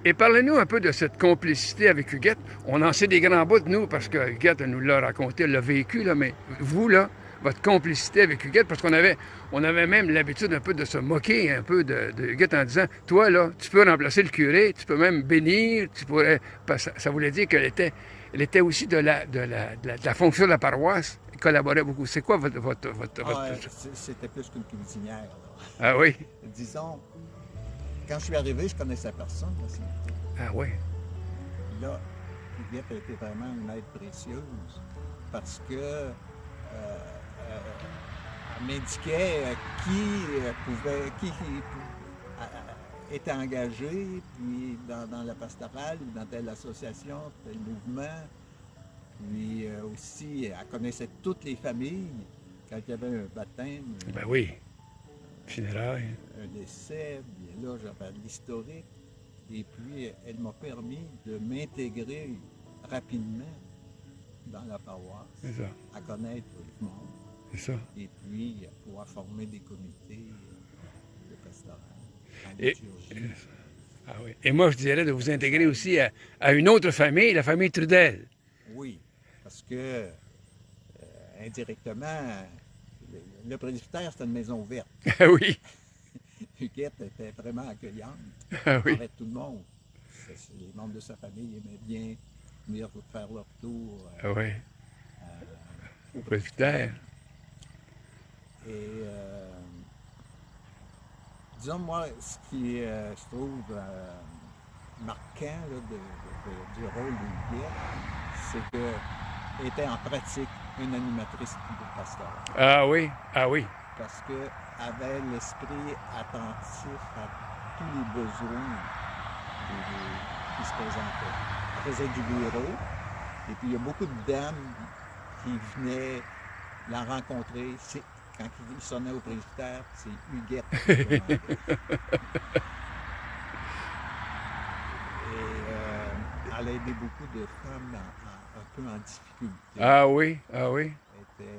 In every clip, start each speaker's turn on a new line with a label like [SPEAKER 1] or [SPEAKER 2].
[SPEAKER 1] Et parlez-nous un peu de cette complicité avec Huguette. On en sait des grands bouts, nous, parce que Huguette nous l'a raconté, elle l'a vécu, là, mais vous, là, votre complicité avec Huguette, parce qu'on avait même l'habitude un peu de se moquer un peu de Huguette en disant, toi, là, tu peux remplacer le curé, tu peux même bénir, tu pourrais... Ça voulait dire qu'elle était aussi de la fonction de la paroisse, elle collaborait beaucoup. C'est quoi
[SPEAKER 2] C'était plus qu'une cuisinière.
[SPEAKER 1] Ah oui?
[SPEAKER 2] Disons, quand je suis arrivé, je connaissais personne.
[SPEAKER 1] Ah oui?
[SPEAKER 2] Là, Huguette a été vraiment une aide précieuse parce que elle m'indiquait qui était engagé, puis dans la pastorale, dans telle association, tel mouvement. Puis aussi, elle connaissait toutes les familles. Quand il y avait un baptême,
[SPEAKER 1] Ben oui. Funérailles.
[SPEAKER 2] un décès, bien là, j'avais l'historique. Et puis, elle m'a permis de m'intégrer rapidement dans la paroisse, à connaître le monde.
[SPEAKER 1] C'est ça.
[SPEAKER 2] Et puis, à pouvoir former des comités de pastoral, en
[SPEAKER 1] Et,
[SPEAKER 2] liturgie.
[SPEAKER 1] ah oui. Et moi, je dirais de vous intégrer aussi à une autre famille, la famille Trudel.
[SPEAKER 2] Oui, parce que indirectement, le presbytère, c'était une maison ouverte.
[SPEAKER 1] Ah oui.
[SPEAKER 2] Huguette était vraiment accueillante
[SPEAKER 1] Ah oui.
[SPEAKER 2] envers tout le monde. Les membres de sa famille aimaient bien venir faire leur tour
[SPEAKER 1] Ah oui. Au presbytère.
[SPEAKER 2] Et disons, moi, ce qui, je trouve marquant là, du rôle de Huguette, c'est qu'elle était en pratique une animatrice pastoral.
[SPEAKER 1] Ah oui. Ah oui.
[SPEAKER 2] Parce qu'elle avait l'esprit attentif à tous les besoins qui se présentaient. Elle faisait du bureau, et puis il y a beaucoup de dames qui venaient la rencontrer. Quand il sonnait au presbytère, c'est Huguette qui se présentait. Et elle a aidé beaucoup de femmes un peu en difficulté.
[SPEAKER 1] Ah oui. Ah oui.
[SPEAKER 2] Elle était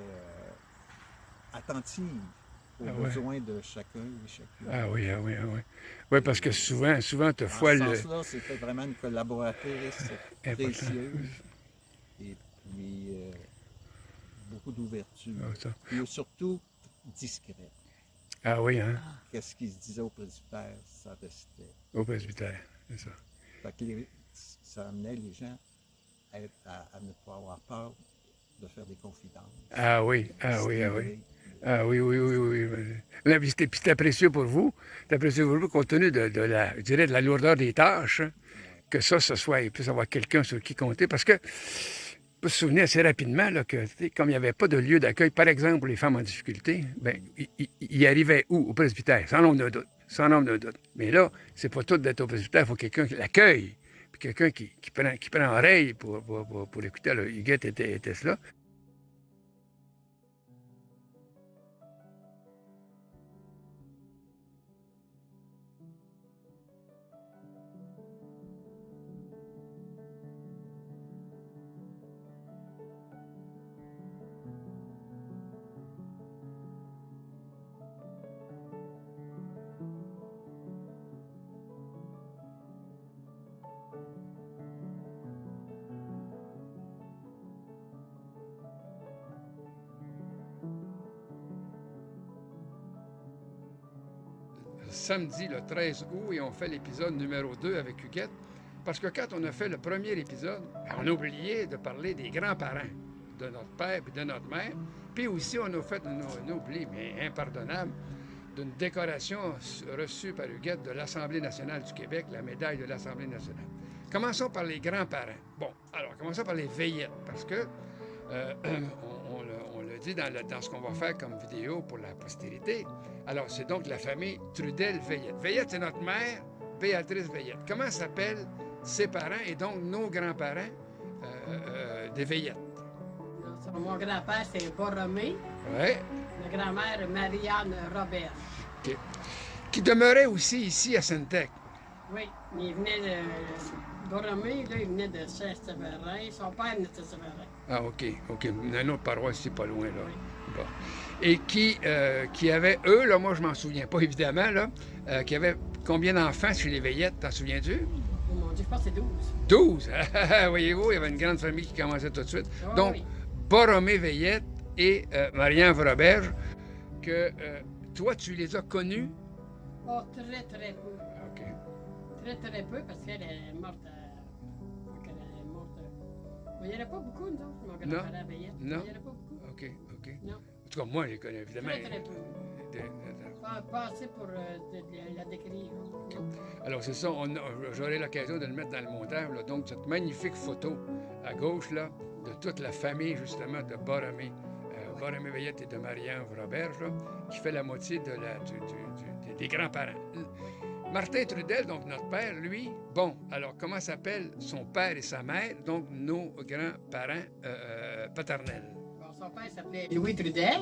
[SPEAKER 2] attentive aux
[SPEAKER 1] Ah
[SPEAKER 2] besoins de chacun et chacune.
[SPEAKER 1] Ah oui, ah oui, ah oui. Oui, parce que souvent, tu fois
[SPEAKER 2] Dans ce sens-là, c'était vraiment une collaboratrice précieuse. Et puis, beaucoup d'ouverture.
[SPEAKER 1] Ah,
[SPEAKER 2] Et surtout, discrète.
[SPEAKER 1] ah oui, hein?
[SPEAKER 2] Qu'est-ce qui se disait au presbytère, ça restait.
[SPEAKER 1] Au presbytère, c'est ça.
[SPEAKER 2] Fait que ça amenait les gens à ne pas avoir peur de faire des confidences.
[SPEAKER 1] Ah oui, ah oui, ah oui. Ah oui, oui, oui, oui. Là, puis c'était précieux pour vous. C'était précieux pour vous, compte tenu je dirais, de la lourdeur des tâches, hein, que ça soit, il puisse avoir quelqu'un sur qui compter. Parce que, je me souvenir assez rapidement là, que, comme il n'y avait pas de lieu d'accueil, par exemple, pour les femmes en difficulté, ben, il arrivait où? Au presbytère, sans nombre de doute. Sans nombre de doute. Mais là, c'est pas tout d'être au presbytère, il faut quelqu'un qui l'accueille. Puis quelqu'un qui prend oreille pour écouter. Là, Huguette était cela. samedi, le 13 août, et on fait l'épisode numéro 2 avec Huguette. Parce que quand on a fait le premier épisode, on a oublié de parler des grands-parents de notre père et de notre mère. Puis aussi, on a fait un oubli, mais impardonnable, d'une décoration reçue par Huguette de l'Assemblée nationale du Québec, la médaille de l'Assemblée nationale. Commençons par les grands-parents. Bon, alors, commençons par les veillettes, parce que on le dit dans ce qu'on va faire comme vidéo pour la postérité. Alors, c'est donc la famille Trudel-Veillette. Veillette, c'est notre mère, Béatrice Veillette. Comment s'appellent ses parents et donc nos grands-parents des Veillettes?
[SPEAKER 3] Mon grand-père, c'est Borromé.
[SPEAKER 1] Oui.
[SPEAKER 3] Ma grand-mère, Marianne Robert.
[SPEAKER 1] Okay. Qui demeurait aussi ici à Sainte-Tech.
[SPEAKER 3] Oui, il venait de Borromé, là, il venait de Saint-Séverin. Son père venait de Saint-Séverin.
[SPEAKER 1] Ah, OK. OK. Une autre paroisse ici, pas loin, là.
[SPEAKER 3] Oui.
[SPEAKER 1] Bon. Et qui avait, eux, là, moi, je m'en souviens pas, évidemment, là, qui avait combien d'enfants chez les Veillettes, t'en souviens-tu?
[SPEAKER 3] Oh mon Dieu, je pense que c'est 12.
[SPEAKER 1] 12! Voyez-vous, il y avait une grande famille qui commençait tout de suite.
[SPEAKER 3] Oh,
[SPEAKER 1] Donc,
[SPEAKER 3] oui.
[SPEAKER 1] Borromé Veillette et Marianne Roberge, que toi, tu les as connus?
[SPEAKER 3] Oh, très, très peu.
[SPEAKER 1] OK.
[SPEAKER 3] Très, très peu, parce qu'elle est morte. Elle est morte. Il n'y en a pas beaucoup, nous autres, mon grand-père Veillette.
[SPEAKER 1] Non.
[SPEAKER 3] Il n'y en a pas beaucoup.
[SPEAKER 1] OK, OK.
[SPEAKER 3] Non.
[SPEAKER 1] En tout cas, moi, je les connais, évidemment.
[SPEAKER 3] Très, très peu. Pas assez pour la décrire.
[SPEAKER 1] Alors, c'est ça, j'aurai l'occasion de le mettre dans le montage. Là. Donc, cette magnifique photo à gauche, là, de toute la famille, justement, de Borromé. Borromé Veillette et de Marianne Roberge, là, qui fait la moitié des grands-parents. Martin Trudel, donc notre père, lui, bon, alors comment s'appellent son père et sa mère, donc nos grands-parents paternels?
[SPEAKER 3] Bon, son père s'appelait Louis Trudel,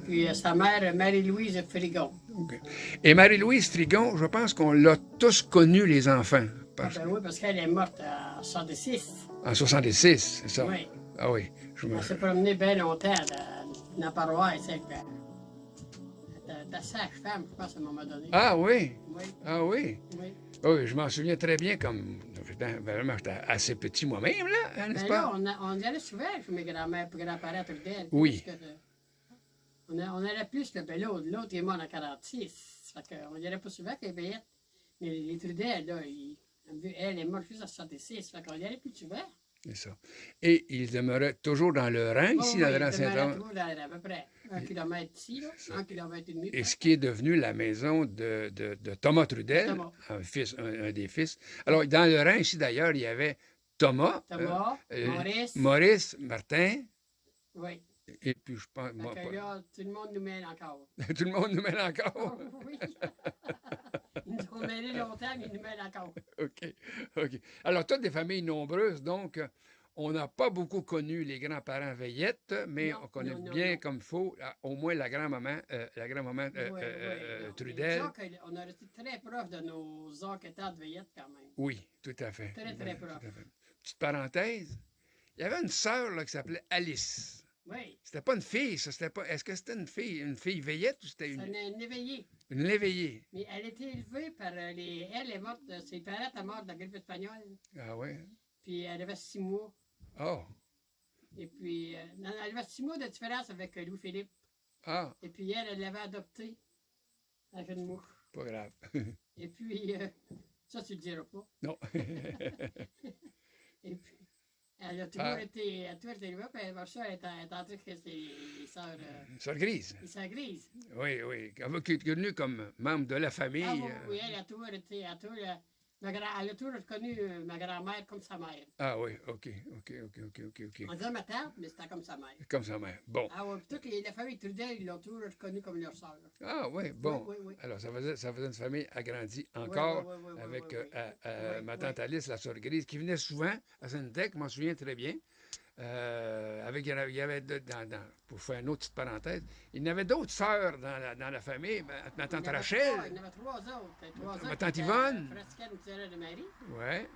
[SPEAKER 3] puis sa mère, Marie-Louise Frigon.
[SPEAKER 1] Okay. Et Marie-Louise Frigon, je pense qu'on l'a tous connu, les enfants.
[SPEAKER 3] Oui, parce qu'elle est morte en 66.
[SPEAKER 1] En 66, c'est ça?
[SPEAKER 3] Oui.
[SPEAKER 1] Ah oui.
[SPEAKER 3] On s'est promené bien longtemps dans la paroisse avec ta sage-femme, je pense, à un moment donné.
[SPEAKER 1] Ah oui?
[SPEAKER 3] Oui.
[SPEAKER 1] Ah oui?
[SPEAKER 3] Oui.
[SPEAKER 1] Oui, je m'en souviens très bien, comme vraiment, j'étais assez petit moi-même, là, hein, n'est-ce
[SPEAKER 3] Ben
[SPEAKER 1] pas?
[SPEAKER 3] là, on y allait souvent chez mes grands-mères et grands-parents Trudel.
[SPEAKER 1] Oui.
[SPEAKER 3] Parce que, on allait plus, ben l'autre il est mort en 46. Fait qu'on y allait pas souvent avec les Veillettes. Mais les Trudel, là, elle est morte juste en 66. Fait qu'on y allait plus souvent.
[SPEAKER 1] C'est ça. Et il demeurait toujours dans le rang, ici, dans le rang Saint-Jean.
[SPEAKER 3] À peu près 1 kilomètre d'ici, là, 1 kilomètre et demi.
[SPEAKER 1] Et ce qui est devenu la maison de Thomas Trudel,
[SPEAKER 3] Thomas.
[SPEAKER 1] un des fils. Alors, dans le rang, ici, d'ailleurs, il y avait Thomas,
[SPEAKER 3] Maurice.
[SPEAKER 1] Martin,
[SPEAKER 3] Oui.
[SPEAKER 1] et puis je pense...
[SPEAKER 3] Fait que là, tout le monde nous mêle encore.
[SPEAKER 1] Tout le monde nous mêle encore.
[SPEAKER 3] Oui. Ils nous ont mêlés longtemps, mais ils nous mêlent encore.
[SPEAKER 1] OK. OK. Alors, toutes des familles nombreuses, donc, on n'a pas beaucoup connu les grands-parents Veillette, mais
[SPEAKER 3] Non,
[SPEAKER 1] on connaît
[SPEAKER 3] non,
[SPEAKER 1] bien
[SPEAKER 3] non.
[SPEAKER 1] comme il faut, au moins la grand-maman Trudel.
[SPEAKER 3] On a resté très proche de nos oncles et tantes Veillette quand même.
[SPEAKER 1] Oui, tout à fait.
[SPEAKER 3] Très, très proche.
[SPEAKER 1] Tout à fait. Petite parenthèse, il y avait une sœur là, qui s'appelait Alice.
[SPEAKER 3] Oui.
[SPEAKER 1] C'était pas une fille, ça. C'était pas... Est-ce que c'était une fille Veillette ou c'était
[SPEAKER 3] C'est une éveillée.
[SPEAKER 1] une l'éveillée?
[SPEAKER 3] Mais elle était élevée par les. Elle est morte, ses parents étaient morts de la grippe espagnole.
[SPEAKER 1] Ah oui?
[SPEAKER 3] Puis elle avait 6 mois.
[SPEAKER 1] Oh!
[SPEAKER 3] Et puis, elle avait 6 mois de différence avec Louis-Philippe.
[SPEAKER 1] Ah!
[SPEAKER 3] Et puis elle l'avait adopté avec une mouche.
[SPEAKER 1] Pas grave.
[SPEAKER 3] Et puis, ça, tu le diras pas.
[SPEAKER 1] Non.
[SPEAKER 3] Et puis, elle a toujours été élevée, puis après ça, elle est entrée avec ses sœurs.
[SPEAKER 1] Sœur Grise.
[SPEAKER 3] Les sœurs grises.
[SPEAKER 1] Oui, oui. Qui est venue comme membre de la famille.
[SPEAKER 3] Ah, oui, oui, elle a toujours été. Elle a toujours reconnu ma grand-mère comme sa mère.
[SPEAKER 1] Ah oui, OK.
[SPEAKER 3] On disait ma tante, mais c'était comme sa mère.
[SPEAKER 1] Comme sa mère. Bon.
[SPEAKER 3] Ah oui, puis toutes la famille Trudel, ils l'ont toujours reconnue comme leur sœur.
[SPEAKER 1] Ah oui, bon.
[SPEAKER 3] Oui.
[SPEAKER 1] Alors, ça faisait une famille agrandie encore avec ma tante Alice, la sœur Grise, qui venait souvent à Sainte-Tech, je m'en souviens très bien. Il y avait pour faire une autre petite parenthèse, il y avait d'autres sœurs dans la famille. Ma tante Rachel.
[SPEAKER 3] Il y en avait 3 autres.
[SPEAKER 1] Ma tante Yvonne.
[SPEAKER 3] Fresquenne Thierry de Marie.
[SPEAKER 1] Oui,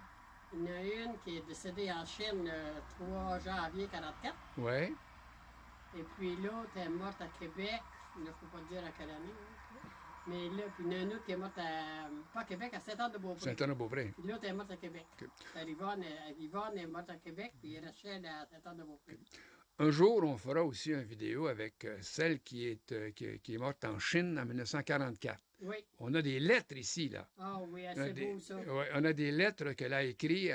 [SPEAKER 3] Il y en a une qui est décédée en Chine le 3 janvier 1944.
[SPEAKER 1] oui.
[SPEAKER 3] Et puis l'autre est morte à Québec. Il ne faut pas dire à quelle année. Mais là, puis il y en a une autre qui est morte pas à Québec, à Saint-Anne-de-Beaupré.
[SPEAKER 1] Saint-Anne-de-Beaupré.
[SPEAKER 3] Puis l'autre est morte à Québec.
[SPEAKER 1] OK.
[SPEAKER 3] Yvonne est morte à Québec, puis Rachel à Saint-Anne-de-Beaupré.
[SPEAKER 1] Un jour, on fera aussi une vidéo avec celle qui est morte en Chine en 1944.
[SPEAKER 3] Oui.
[SPEAKER 1] On a des lettres ici, là.
[SPEAKER 3] Ah oui,
[SPEAKER 1] On a
[SPEAKER 3] c'est
[SPEAKER 1] des,
[SPEAKER 3] beau ça.
[SPEAKER 1] ouais, on a des lettres qu'elle a écrites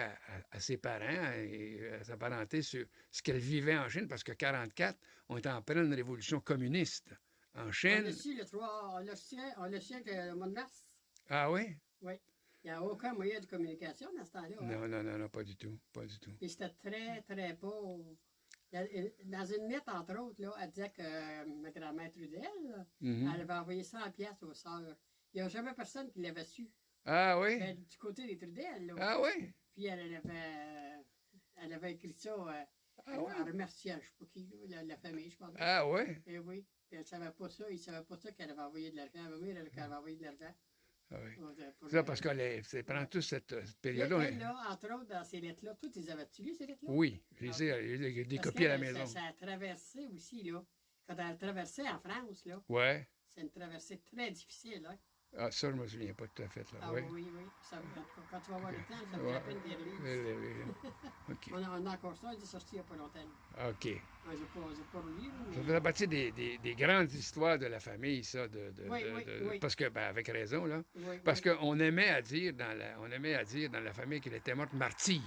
[SPEAKER 1] à ses parents et à sa parenté sur ce qu'elle vivait en Chine, parce que 1944, on était en pleine révolution communiste en
[SPEAKER 3] On
[SPEAKER 1] Chine.
[SPEAKER 3] l'a su le 3, on l'a su avec le mois de mars.
[SPEAKER 1] Ah oui?
[SPEAKER 3] Oui. Il n'y a aucun moyen de communication dans ce temps-là. Hein.
[SPEAKER 1] Non, non, non, non, pas du tout. Pas du tout.
[SPEAKER 3] Et c'était très, très pauvre. Dans une lettre, entre autres, là, elle disait que ma grand-mère Trudel, là,
[SPEAKER 1] Mhm.
[SPEAKER 3] elle avait envoyé 100 pièces aux sœurs. Il n'y a jamais personne qui l'avait su.
[SPEAKER 1] Ah oui?
[SPEAKER 3] Du côté des Trudel, là.
[SPEAKER 1] Ah oui?
[SPEAKER 3] Puis elle avait écrit ça
[SPEAKER 1] Ah ouais?
[SPEAKER 3] en remerciant, je ne sais pas qui, là, la famille, je pense.
[SPEAKER 1] Ah oui?
[SPEAKER 3] Et oui. Puis elle ne savait pas ça. Il ne savait pas ça qu'elle avait envoyé de l'argent. Ma mère, elle avait envoyé de l'argent.
[SPEAKER 1] Ah oui.
[SPEAKER 3] Pour
[SPEAKER 1] C'est ça, parce que c'est pendant toute cette période-là.
[SPEAKER 3] Elle, là, entre autres, dans ces lettres-là, toutes les avais-tu lues, ces lettres-là?
[SPEAKER 1] Oui, je les ai, il y a des
[SPEAKER 3] Parce
[SPEAKER 1] copies à la
[SPEAKER 3] que
[SPEAKER 1] maison.
[SPEAKER 3] Ça a traversé aussi, là. Quand elle a traversé en France, là,
[SPEAKER 1] Ouais.
[SPEAKER 3] c'est une traversée très difficile, hein.
[SPEAKER 1] Ah, ça, je ne me souviens pas tout à fait. Là.
[SPEAKER 3] Ah
[SPEAKER 1] oui.
[SPEAKER 3] oui, oui. Ça, quand tu vas avoir le temps, ça vaut
[SPEAKER 1] Ouais.
[SPEAKER 3] la peine d'y relire.
[SPEAKER 1] OK.
[SPEAKER 3] On a encore ça, il est sorti il n'y a pas longtemps.
[SPEAKER 1] OK.
[SPEAKER 3] Moi, j'ai pas relu,
[SPEAKER 1] Ça
[SPEAKER 3] mais...
[SPEAKER 1] faisait partie des grandes histoires de la famille, ça.
[SPEAKER 3] Oui, oui.
[SPEAKER 1] Parce que, ben, avec raison, là.
[SPEAKER 3] Oui,
[SPEAKER 1] Parce
[SPEAKER 3] oui.
[SPEAKER 1] qu'on aimait à dire on aimait à dire dans la famille qu'elle était morte martyre.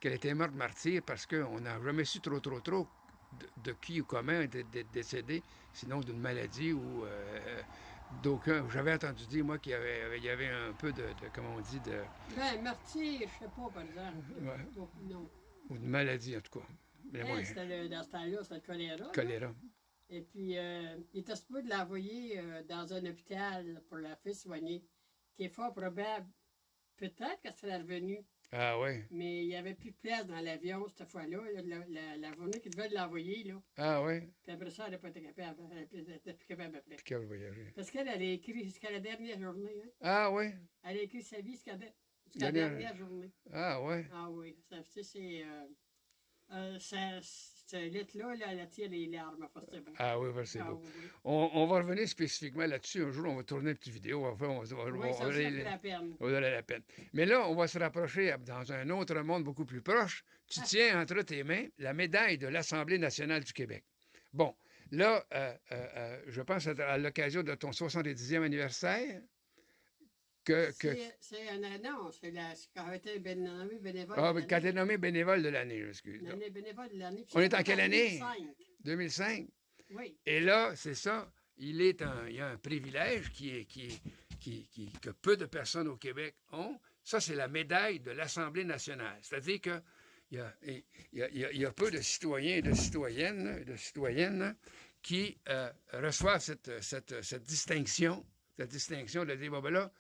[SPEAKER 1] Qu'elle était morte martyre parce qu'on n'a jamais su trop de qui ou comment était décédé, sinon d'une maladie ou d'aucun. J'avais entendu dire, moi, qu'il y avait un peu comment on dit,
[SPEAKER 3] Ben, martyr, je sais pas, par exemple.
[SPEAKER 1] Ouais.
[SPEAKER 3] Donc, non.
[SPEAKER 1] ou de maladie, en tout cas. Mais
[SPEAKER 3] Elle,
[SPEAKER 1] moi,
[SPEAKER 3] dans ce temps-là, c'était le choléra. là.
[SPEAKER 1] choléra.
[SPEAKER 3] Et puis, il était supposé de l'envoyer dans un hôpital pour la faire soigner, qui est fort probable. Peut-être qu'elle serait revenue,
[SPEAKER 1] Ah oui.
[SPEAKER 3] mais il n'y avait plus de place dans l'avion cette fois-là. La journée qu'il devait l'envoyer, là.
[SPEAKER 1] Ah oui.
[SPEAKER 3] Puis après ça, elle n'a pas été capable. Elle n'était plus capable après.
[SPEAKER 1] Puis qu'elle voyager.
[SPEAKER 3] Parce qu'elle a écrit jusqu'à la dernière journée. Hein.
[SPEAKER 1] Ah oui.
[SPEAKER 3] Elle a écrit sa vie jusqu'à la
[SPEAKER 1] Dernière-
[SPEAKER 3] dernière journée.
[SPEAKER 1] Ah oui.
[SPEAKER 3] Ah oui, ça, c'est... cette lettre-là, là, elle attire les larmes. Enfin, c'est beau.
[SPEAKER 1] Ah oui, ben, c'est
[SPEAKER 3] Ah
[SPEAKER 1] beau.
[SPEAKER 3] oui, oui.
[SPEAKER 1] On va revenir spécifiquement là-dessus. Un jour, on va tourner une petite vidéo.
[SPEAKER 3] Oui, ça vaut la peine.
[SPEAKER 1] Ça vaut la peine. Mais là, on va se rapprocher dans un autre monde beaucoup plus proche. Tu tiens entre tes mains la médaille de l'Assemblée nationale du Québec. Bon, là, je pense à l'occasion de ton 70e anniversaire
[SPEAKER 3] C'est un non, c'est quand elle été nommé bénévole.
[SPEAKER 1] Ah,
[SPEAKER 3] de
[SPEAKER 1] mais quand tu es
[SPEAKER 3] l'année.
[SPEAKER 1] nommé bénévole de l'année, excuse.
[SPEAKER 3] L'année bénévole de l'année. Puis
[SPEAKER 1] On est
[SPEAKER 3] c'était
[SPEAKER 1] en quelle année?
[SPEAKER 3] 2005.
[SPEAKER 1] 2005.
[SPEAKER 3] Oui.
[SPEAKER 1] Et là, c'est ça, il y a un privilège que peu de personnes au Québec ont. Ça, c'est la médaille de l'Assemblée nationale. C'est-à-dire que il y a peu de citoyens et de citoyennes qui reçoivent cette distinction de dire, bon, ben là,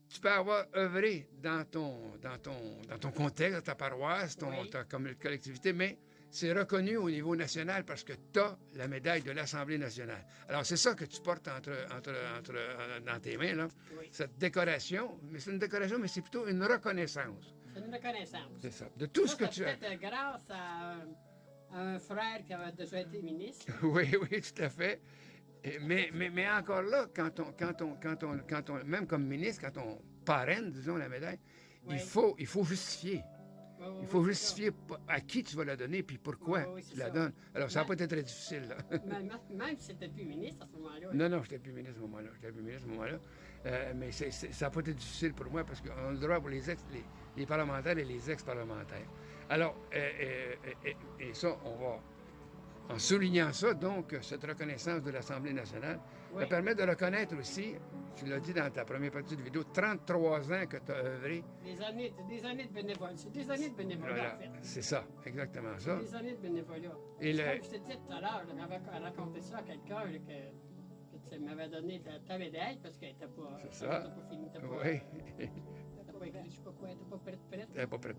[SPEAKER 1] tu peux avoir œuvré dans ton contexte, dans ta paroisse,
[SPEAKER 3] Oui.
[SPEAKER 1] ta collectivité, mais c'est reconnu au niveau national parce que tu as la médaille de l'Assemblée nationale. Alors, c'est ça que tu portes dans tes mains, là,
[SPEAKER 3] Oui.
[SPEAKER 1] cette décoration. Mais c'est une décoration, mais c'est plutôt une reconnaissance.
[SPEAKER 3] C'est une reconnaissance.
[SPEAKER 1] C'est ça. De tout ce que
[SPEAKER 3] Ça,
[SPEAKER 1] tu as.
[SPEAKER 3] c'est peut-être grâce à un frère qui avait déjà été ministre.
[SPEAKER 1] Oui, oui, tout à fait. Mais encore là, quand on, même comme ministre, quand on parraine, disons, la médaille,
[SPEAKER 3] Oui.
[SPEAKER 1] il faut justifier.
[SPEAKER 3] Oui, oui,
[SPEAKER 1] Il faut
[SPEAKER 3] oui,
[SPEAKER 1] justifier à qui tu vas la donner puis pourquoi
[SPEAKER 3] Oui, oui,
[SPEAKER 1] tu
[SPEAKER 3] c'est
[SPEAKER 1] la
[SPEAKER 3] ça.
[SPEAKER 1] donnes. Alors, ça n'a
[SPEAKER 3] Mais-
[SPEAKER 1] pas été très difficile. Là.
[SPEAKER 3] c'est ça. Même si c'était plus ministre à ce moment-là.
[SPEAKER 1] Non, non, je n'étais plus ministre à ce moment-là. Mais ça n'a pas été difficile pour moi parce qu'on a le droit pour les parlementaires et les ex-parlementaires. Alors, et ça, on va, en soulignant ça, donc, cette reconnaissance de l'Assemblée nationale,
[SPEAKER 3] Oui.
[SPEAKER 1] ça permet de reconnaître aussi, tu l'as dit dans ta première partie de vidéo, 33 ans que tu as œuvré.
[SPEAKER 3] Des années de bénévolat. C'est des années de bénévolat,
[SPEAKER 1] Voilà,
[SPEAKER 3] en fait.
[SPEAKER 1] c'est ça, exactement ça.
[SPEAKER 3] Des années de bénévolat.
[SPEAKER 1] Et
[SPEAKER 3] Comme
[SPEAKER 1] le-
[SPEAKER 3] je te disais tout à l'heure, j'avais raconté ça à quelqu'un là, que tu m'avais donné ta médaille parce qu'elle n'était pas,
[SPEAKER 1] C'est ça.
[SPEAKER 3] t'as pas fini. T'as pas,
[SPEAKER 1] Oui,
[SPEAKER 3] t'as pas écrit, je sais pas quoi, t'as pas prête.
[SPEAKER 1] tu n'es pas prête.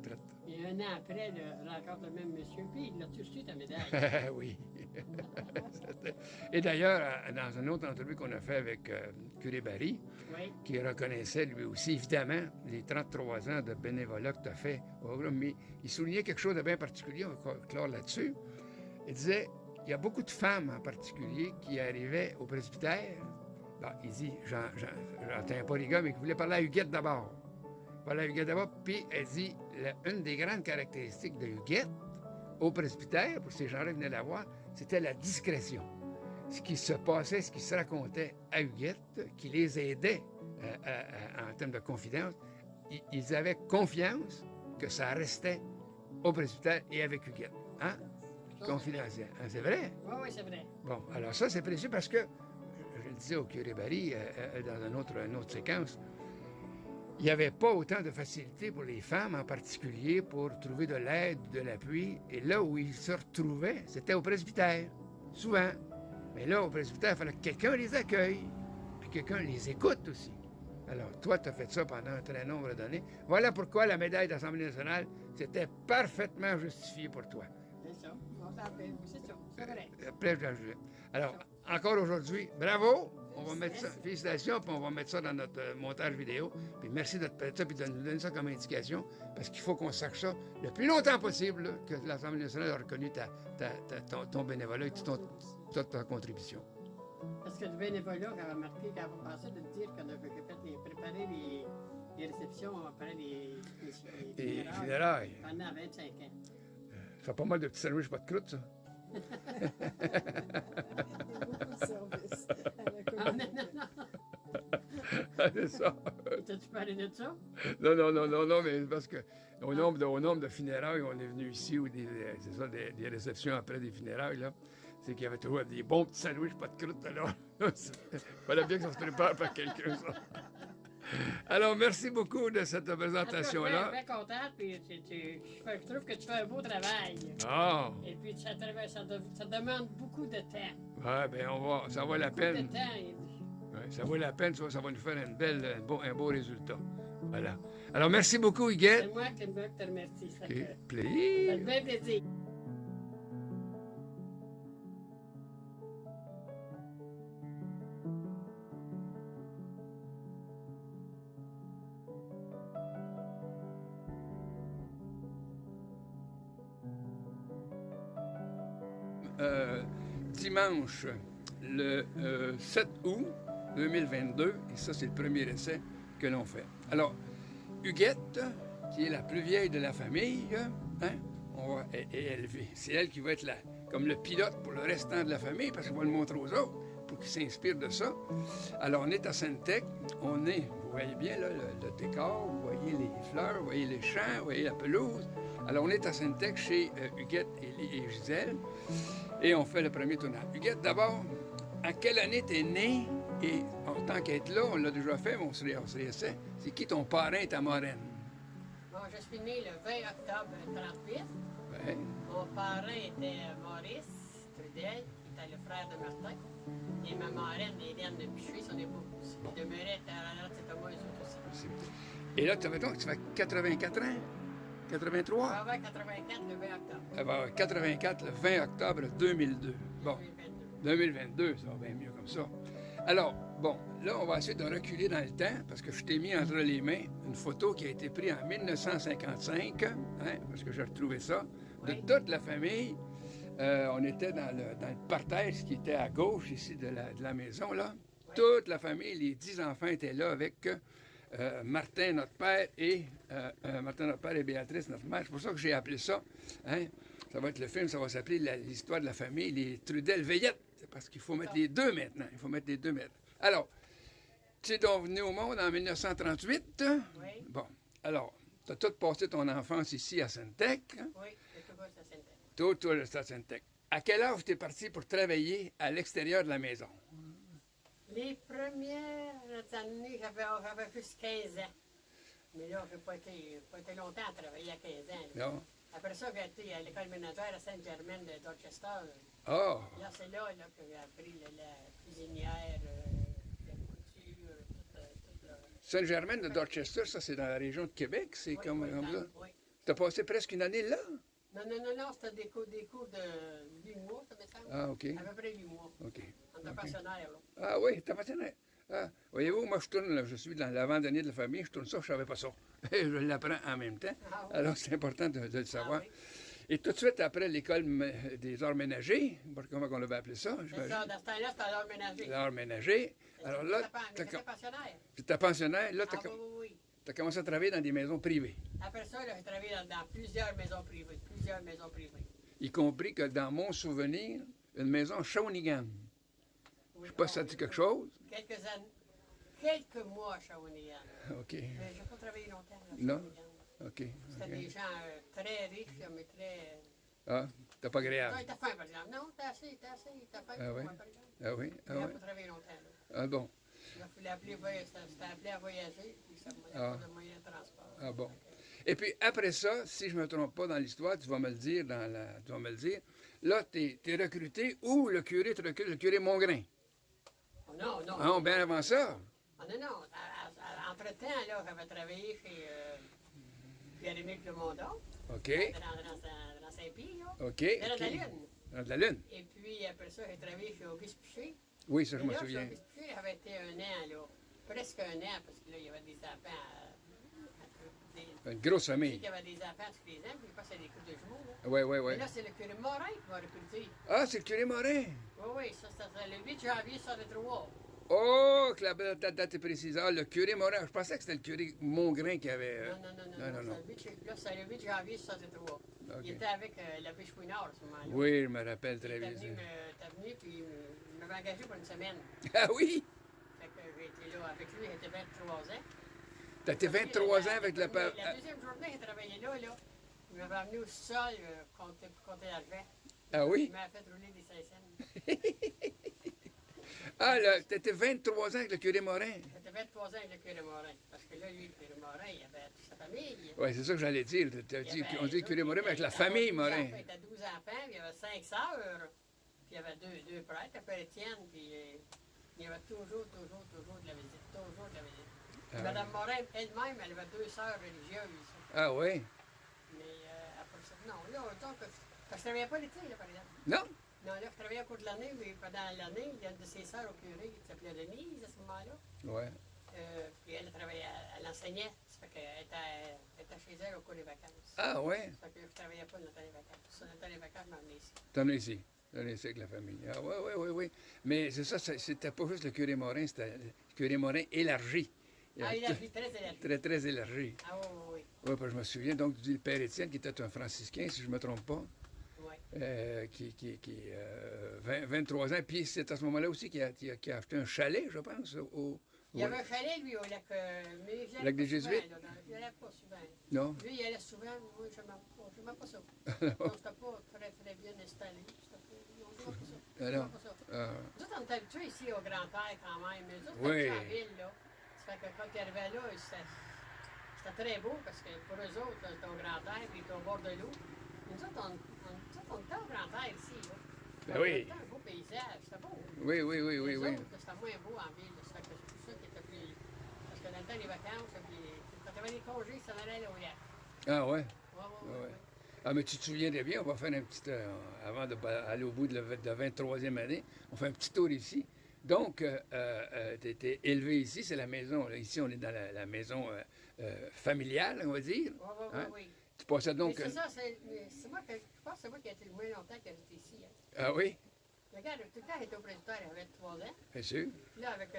[SPEAKER 3] Et un an après, je rencontre le même monsieur, puis il a-tu reçu ta médaille?
[SPEAKER 1] Oui. Et d'ailleurs, dans une autre entrevue qu'on a fait avec Curé Barry,
[SPEAKER 3] Oui.
[SPEAKER 1] qui reconnaissait lui aussi, évidemment, les 33 ans de bénévolat que tu as fait au groupe, mais il soulignait quelque chose de bien particulier, on va clore là-dessus. Il disait, il y a beaucoup de femmes en particulier qui arrivaient au presbytère. Bon, il dit, j'entends pas les gars, mais qui voulaient parler à Huguette d'abord. Puis elle dit, une des grandes caractéristiques de Huguette, au presbytère, pour ces gens-là qui venaient la voir, c'était la discrétion. Ce qui se passait, ce qui se racontait à Huguette, qui les aidait en termes de confidence, ils avaient confiance que ça restait au presbytère et avec Huguette. Hein? Confidentiel. Hein, c'est vrai?
[SPEAKER 3] Oui, oui, c'est vrai.
[SPEAKER 1] Bon, alors ça, c'est précieux parce que, je le disais au curé Barry dans une autre séquence, il n'y avait pas autant de facilité pour les femmes en particulier pour trouver de l'aide, de l'appui. Et là où ils se retrouvaient, c'était au presbytère, souvent. Mais là, au presbytère, il fallait que quelqu'un les accueille, puis quelqu'un les écoute aussi. Alors, toi, tu as fait ça pendant un très nombre d'années. Voilà pourquoi la médaille d'Assemblée nationale, c'était parfaitement justifié pour toi.
[SPEAKER 3] C'est ça. C'est ça. C'est vrai.
[SPEAKER 1] Après, alors, encore aujourd'hui, bravo! On va mettre ça, félicitations, puis on va mettre ça dans notre montage vidéo. Puis merci de te prêter ça, puis de nous donner ça comme indication, parce qu'il faut qu'on sache ça le plus longtemps possible, là, que l'Assemblée nationale a reconnu ton bénévolat et toute ta contribution.
[SPEAKER 3] Parce que le bénévolat, quand on a remarqué, quand on pensait de dire qu'on avait préparé les réceptions après les
[SPEAKER 1] funérailles.
[SPEAKER 3] Pendant 25 ans.
[SPEAKER 1] Ça fait pas mal de petits sandwichs, pas de croûte, ça.
[SPEAKER 4] Service à la
[SPEAKER 3] Ah, non.
[SPEAKER 1] C'est ça.
[SPEAKER 3] T'as-tu parlé de ça?
[SPEAKER 1] Non, mais parce que au nombre de funérailles, on est venu ici, ou c'est ça, des réceptions après des funérailles, là, c'est qu'il y avait toujours des bons petits sandwichs, pas de croûte, alors. Il fallait bien que ça se prépare par quelqu'un, ça. Alors, merci beaucoup de cette présentation-là.
[SPEAKER 3] Je suis bien contente, puis je trouve que tu fais un beau travail.
[SPEAKER 1] Ah!
[SPEAKER 3] Et puis ça demande beaucoup de temps.
[SPEAKER 1] Ouais, bien, ça vaut la
[SPEAKER 3] Beaucoup
[SPEAKER 1] peine.
[SPEAKER 3] de temps.
[SPEAKER 1] Ouais, ça vaut la peine, ça va nous faire un beau résultat. Voilà. Alors, merci beaucoup, Huguette.
[SPEAKER 3] C'est moi qui te remercie. Ça
[SPEAKER 1] OK.
[SPEAKER 3] fait
[SPEAKER 1] Plaisir.
[SPEAKER 3] bien plaisir.
[SPEAKER 1] Dimanche, le 7 août 2022, et ça, c'est le premier essai que l'on fait. Alors, Huguette, qui est la plus vieille de la famille, hein, est élevée. C'est elle qui va être comme le pilote pour le restant de la famille, parce qu'on va le montrer aux autres, pour qu'ils s'inspirent de ça. Alors, on est à Sainte-Tech, vous voyez bien là, le décor, vous voyez les fleurs, vous voyez les champs, vous voyez la pelouse. Alors, on est à Sainte-Tech chez Huguette et Gisèle, et on fait le premier tournage. Huguette, d'abord, à quelle année t'es née? Et en tant qu'être là, on l'a déjà fait, mais on se réessaie. C'est qui ton parrain et ta marraine?
[SPEAKER 3] Bon, je suis née le 20 octobre 1938.
[SPEAKER 1] Ouais.
[SPEAKER 3] Mon parrain était Maurice Trudel, qui était le frère de Martin. Et ma marraine, Hélène de Piché, son épouse. Il demeurait à la c'est moi, eux autres aussi.
[SPEAKER 1] Et là, tu fais 84 ans? 83?
[SPEAKER 3] Je vais avoir 84 le 20 octobre.
[SPEAKER 1] Elle va avoir 84 le 20 octobre 2002. Bon, 2022, ça va bien mieux comme ça. Alors, bon, là, on va essayer de reculer dans le temps, parce que je t'ai mis entre les mains une photo qui a été prise en 1955, hein, parce que j'ai retrouvé ça, de toute la famille. On était dans le parterre, ce qui était à gauche ici de la maison, là. Oui. Toute la famille, les 10 enfants étaient là avec Martin, notre père, et Béatrice, notre mère. C'est pour ça que j'ai appelé ça. Hein? Ça va être le film, ça va s'appeler l'histoire de la famille, les Trudel-Veillette. C'est parce qu'il faut mettre les deux maintenant. Il faut mettre les deux maintenant. Alors, tu es donc venu au monde en 1938.
[SPEAKER 3] Oui.
[SPEAKER 1] Bon, alors, tu as tout passé ton enfance ici à Sainte-Tech. Hein?
[SPEAKER 3] Oui, tout à Sainte-Tech.
[SPEAKER 1] Tout à Sainte-Tech. À quel âge tu es parti pour travailler à l'extérieur de la maison?
[SPEAKER 3] Les premières années, j'avais plus 15 ans. Mais là, je n'ai pas été longtemps à travailler à 15 ans. Là.
[SPEAKER 1] Non.
[SPEAKER 3] Après ça, j'ai été à l'école ménagère à Sainte-Germaine de Dorchester.
[SPEAKER 1] Oh!
[SPEAKER 3] Là, c'est là que j'ai appris la cuisinière, la couture, tout là.
[SPEAKER 1] Sainte-Germaine de Dorchester, ça, c'est dans la région de Québec, c'est comme ça?
[SPEAKER 3] Oui.
[SPEAKER 1] Tu as passé presque une année là?
[SPEAKER 3] Non, c'était des cours de 8 mois, ça me semble.
[SPEAKER 1] Ah, OK.
[SPEAKER 3] À peu près 8 mois.
[SPEAKER 1] OK.
[SPEAKER 3] On était pensionnaire, là.
[SPEAKER 1] Ah oui, t'es pensionnaire. Ah, voyez-vous, moi, je suis dans l'avant-dernier de la famille, je tourne ça, je ne savais pas ça. Je l'apprends en même temps.
[SPEAKER 3] Ah, oui.
[SPEAKER 1] Alors, c'est important de le savoir.
[SPEAKER 3] Ah, oui.
[SPEAKER 1] Et tout de suite après l'école des arts ménagers, comment on avait appelé ça?
[SPEAKER 3] C'est ça, dans ce temps-là, c'était l'art ménager.
[SPEAKER 1] L'art ménager. Alors là,
[SPEAKER 3] j'étais pensionnaire.
[SPEAKER 1] tu étais pensionnaire. Là, tu
[SPEAKER 3] Oui.
[SPEAKER 1] as commencé à travailler dans des maisons privées.
[SPEAKER 3] Après ça, j'ai travaillé dans plusieurs maisons privées.
[SPEAKER 1] y compris que dans mon souvenir, une maison Shawinigan.
[SPEAKER 3] Oui,
[SPEAKER 1] Je sais pas si ça dit quelque chose.
[SPEAKER 3] Quelques années, quelques mois à Shawinigan.
[SPEAKER 1] OK.
[SPEAKER 3] Mais je n'ai pas travaillé longtemps à
[SPEAKER 1] Non?
[SPEAKER 3] Shawinigan.
[SPEAKER 1] OK.
[SPEAKER 3] C'était des gens très riches, là, mais très...
[SPEAKER 1] Ah, t'as pas
[SPEAKER 3] Non,
[SPEAKER 1] agréable.
[SPEAKER 3] t'as faim, par exemple. Non, t'as assez, t'as faim
[SPEAKER 1] Ah
[SPEAKER 3] pour
[SPEAKER 1] oui?
[SPEAKER 3] moi, par exemple.
[SPEAKER 1] Ah oui? Ah
[SPEAKER 3] Il n'a
[SPEAKER 1] oui?
[SPEAKER 3] pas travaillé longtemps, là.
[SPEAKER 1] Ah bon.
[SPEAKER 3] Il a fallu appeler, c'était appelé à voyager, puis ça ne
[SPEAKER 1] Ah.
[SPEAKER 3] pas de moyen de transport.
[SPEAKER 1] Ah bon. Et puis après ça, si je me trompe pas dans l'histoire, tu vas me le dire tu vas me le dire. Là, t'es recruté ou le curé te recrute, le curé Mongrain.
[SPEAKER 3] Oh, non, non.
[SPEAKER 1] Ah, bien avant ça.
[SPEAKER 3] Ah, non, non. Entre-temps, là, j'avais travaillé chez Pierre-Émile Plemondon,
[SPEAKER 1] OK.
[SPEAKER 3] dans Saint-Pierre, là.
[SPEAKER 1] OK.
[SPEAKER 3] Dans la
[SPEAKER 1] OK.
[SPEAKER 3] Lune.
[SPEAKER 1] Dans de la Lune.
[SPEAKER 3] Et puis, après ça, j'ai travaillé chez Auguste Piché.
[SPEAKER 1] Oui, ça, je
[SPEAKER 3] Et
[SPEAKER 1] me
[SPEAKER 3] là,
[SPEAKER 1] souviens.
[SPEAKER 3] Chez Auguste Piché, j'avais été un an, là. Presque un an, parce que là, il y avait des enfants.
[SPEAKER 1] Une grosse
[SPEAKER 3] Il
[SPEAKER 1] famille.
[SPEAKER 3] y avait des enfants tous les ans, puis il passait des coups de jumeaux, là.
[SPEAKER 1] Oui, oui, oui.
[SPEAKER 3] Mais là, c'est le curé Morin qui m'a recruté.
[SPEAKER 1] Ah, c'est le curé Morin.
[SPEAKER 3] Oui, oui, ça, c'était le 8 janvier, ça, de 3.
[SPEAKER 1] Oh, que la date est précise. Ah, le curé Morin. Je pensais que c'était le curé Mongrain qui avait.
[SPEAKER 3] Non, non, non. Là, c'est le 8 janvier, ça, de 3.
[SPEAKER 1] OK.
[SPEAKER 3] Il était avec l'abbé Chouinard à ce moment-là.
[SPEAKER 1] Oui, je me rappelle très
[SPEAKER 3] Il
[SPEAKER 1] bien.
[SPEAKER 3] était venu, puis il m'avait engagé pour une semaine.
[SPEAKER 1] Ah oui?
[SPEAKER 3] Fait que j'ai été là avec lui, j'étais 23 ans.
[SPEAKER 1] T'as été 23 ans avec le père.
[SPEAKER 3] La deuxième journée, j'ai travaillé là. Il m'avait amené au sol pour compter l'argent.
[SPEAKER 1] Ah oui?
[SPEAKER 3] Il m'a fait rouler des 5 cents.
[SPEAKER 1] Ah, là, t'étais 23 ans avec le curé Morin.
[SPEAKER 3] J'étais 23 ans avec le curé Morin. Parce que là, lui, le curé Morin, il avait toute sa famille.
[SPEAKER 1] Oui, c'est ça que j'allais dire. On dit curé Morin, mais avec la famille Morin.
[SPEAKER 3] Il avait 12 enfants, puis il y avait 5 sœurs. Puis il y avait deux prêtres, Père Étienne, puis il y avait toujours de la visite. Toujours de la visite.
[SPEAKER 1] Ah
[SPEAKER 3] Madame Morin elle-même, elle avait 2 sœurs religieuses.
[SPEAKER 1] Ah oui?
[SPEAKER 3] Mais après ça, non, là, donc, parce que je travaillais pas l'été, là, par exemple.
[SPEAKER 1] Non?
[SPEAKER 3] Non, là, je travaillais au cours de l'année, mais pendant l'année, il y a une de ses sœurs au curé qui s'appelait Denise à ce moment-là.
[SPEAKER 1] Ouais.
[SPEAKER 3] Puis elle travaillait, elle enseignait. Ça fait qu'elle était chez elle au cours des vacances.
[SPEAKER 1] Ah ouais?
[SPEAKER 3] Ça fait que je travaillais pas dans le temps des vacances. Ça, dans le temps des vacances, je m'emmenais ici.
[SPEAKER 1] T'en es ici. T'en es ici avec la famille. Ah oui, oui, oui, oui. Mais c'est ça, c'était pas juste le curé Morin, c'était le curé Morin élargi.
[SPEAKER 3] Ah, il a vu très élargi.
[SPEAKER 1] Très, très élargi.
[SPEAKER 3] Ah oui, oui,
[SPEAKER 1] Oui, parce que je me souviens, donc, du père Étienne, qui était un franciscain, si je ne me trompe pas,
[SPEAKER 3] oui.
[SPEAKER 1] qui 23 ans. Puis c'est à ce moment-là aussi qu'il a acheté un chalet, je pense,
[SPEAKER 3] Il y avait un chalet, lui, au lac, mais j'y allais
[SPEAKER 1] Lac des
[SPEAKER 3] pas souvent,
[SPEAKER 1] Jésuites?
[SPEAKER 3] là, il allait pas souvent.
[SPEAKER 1] Non?
[SPEAKER 3] Lui, il allait souvent, moi, je n'aimais pas ça. Non, c'était pas très bien installé. Non, je n'aimais pas ça.
[SPEAKER 1] Ah,
[SPEAKER 3] Je
[SPEAKER 1] non.
[SPEAKER 3] n'aimais pas ça.
[SPEAKER 1] Ah,
[SPEAKER 3] Nous autres, on est habitués ici au Grand Air quand même, mais nous autres, on
[SPEAKER 1] Oui.
[SPEAKER 3] est en ville, là. Ça fait que quand ils arrivaient là, c'était très beau parce que pour eux autres, là, c'était au Grand Air, puis ils étaient au bord de l'eau. Nous autres, on était au Grand Air ici, là.
[SPEAKER 1] Ben oui.
[SPEAKER 3] C'était un beau paysage, c'était beau.
[SPEAKER 1] oui, oui, oui, oui,
[SPEAKER 3] Les
[SPEAKER 1] oui.
[SPEAKER 3] autres, c'était moins beau en ville, ça fait que c'est pour ça qu'il était plus... Parce que dans le temps des vacances, puis, quand il y avait des congés, ça allait aller au lac.
[SPEAKER 1] Ah ouais?
[SPEAKER 3] Ouais.
[SPEAKER 1] Ouais. Ah, mais tu te souviendrais bien, on va faire un petit... avant d'aller au bout de la 23e année, on fait un petit tour ici. Donc, tu étais élevé ici, c'est la maison. Là, ici, on est dans la maison familiale, on va dire. Hein?
[SPEAKER 3] Oui.
[SPEAKER 1] Tu passais donc...
[SPEAKER 3] Mais c'est ça, c'est moi que, je pense que c'est moi qui ai été le moins longtemps que j'étais ici. Hein.
[SPEAKER 1] Ah oui?
[SPEAKER 3] Regarde, tout le temps, j'étais au presbytère, j'avais 3 ans.
[SPEAKER 1] Bien sûr.
[SPEAKER 3] Puis là, avec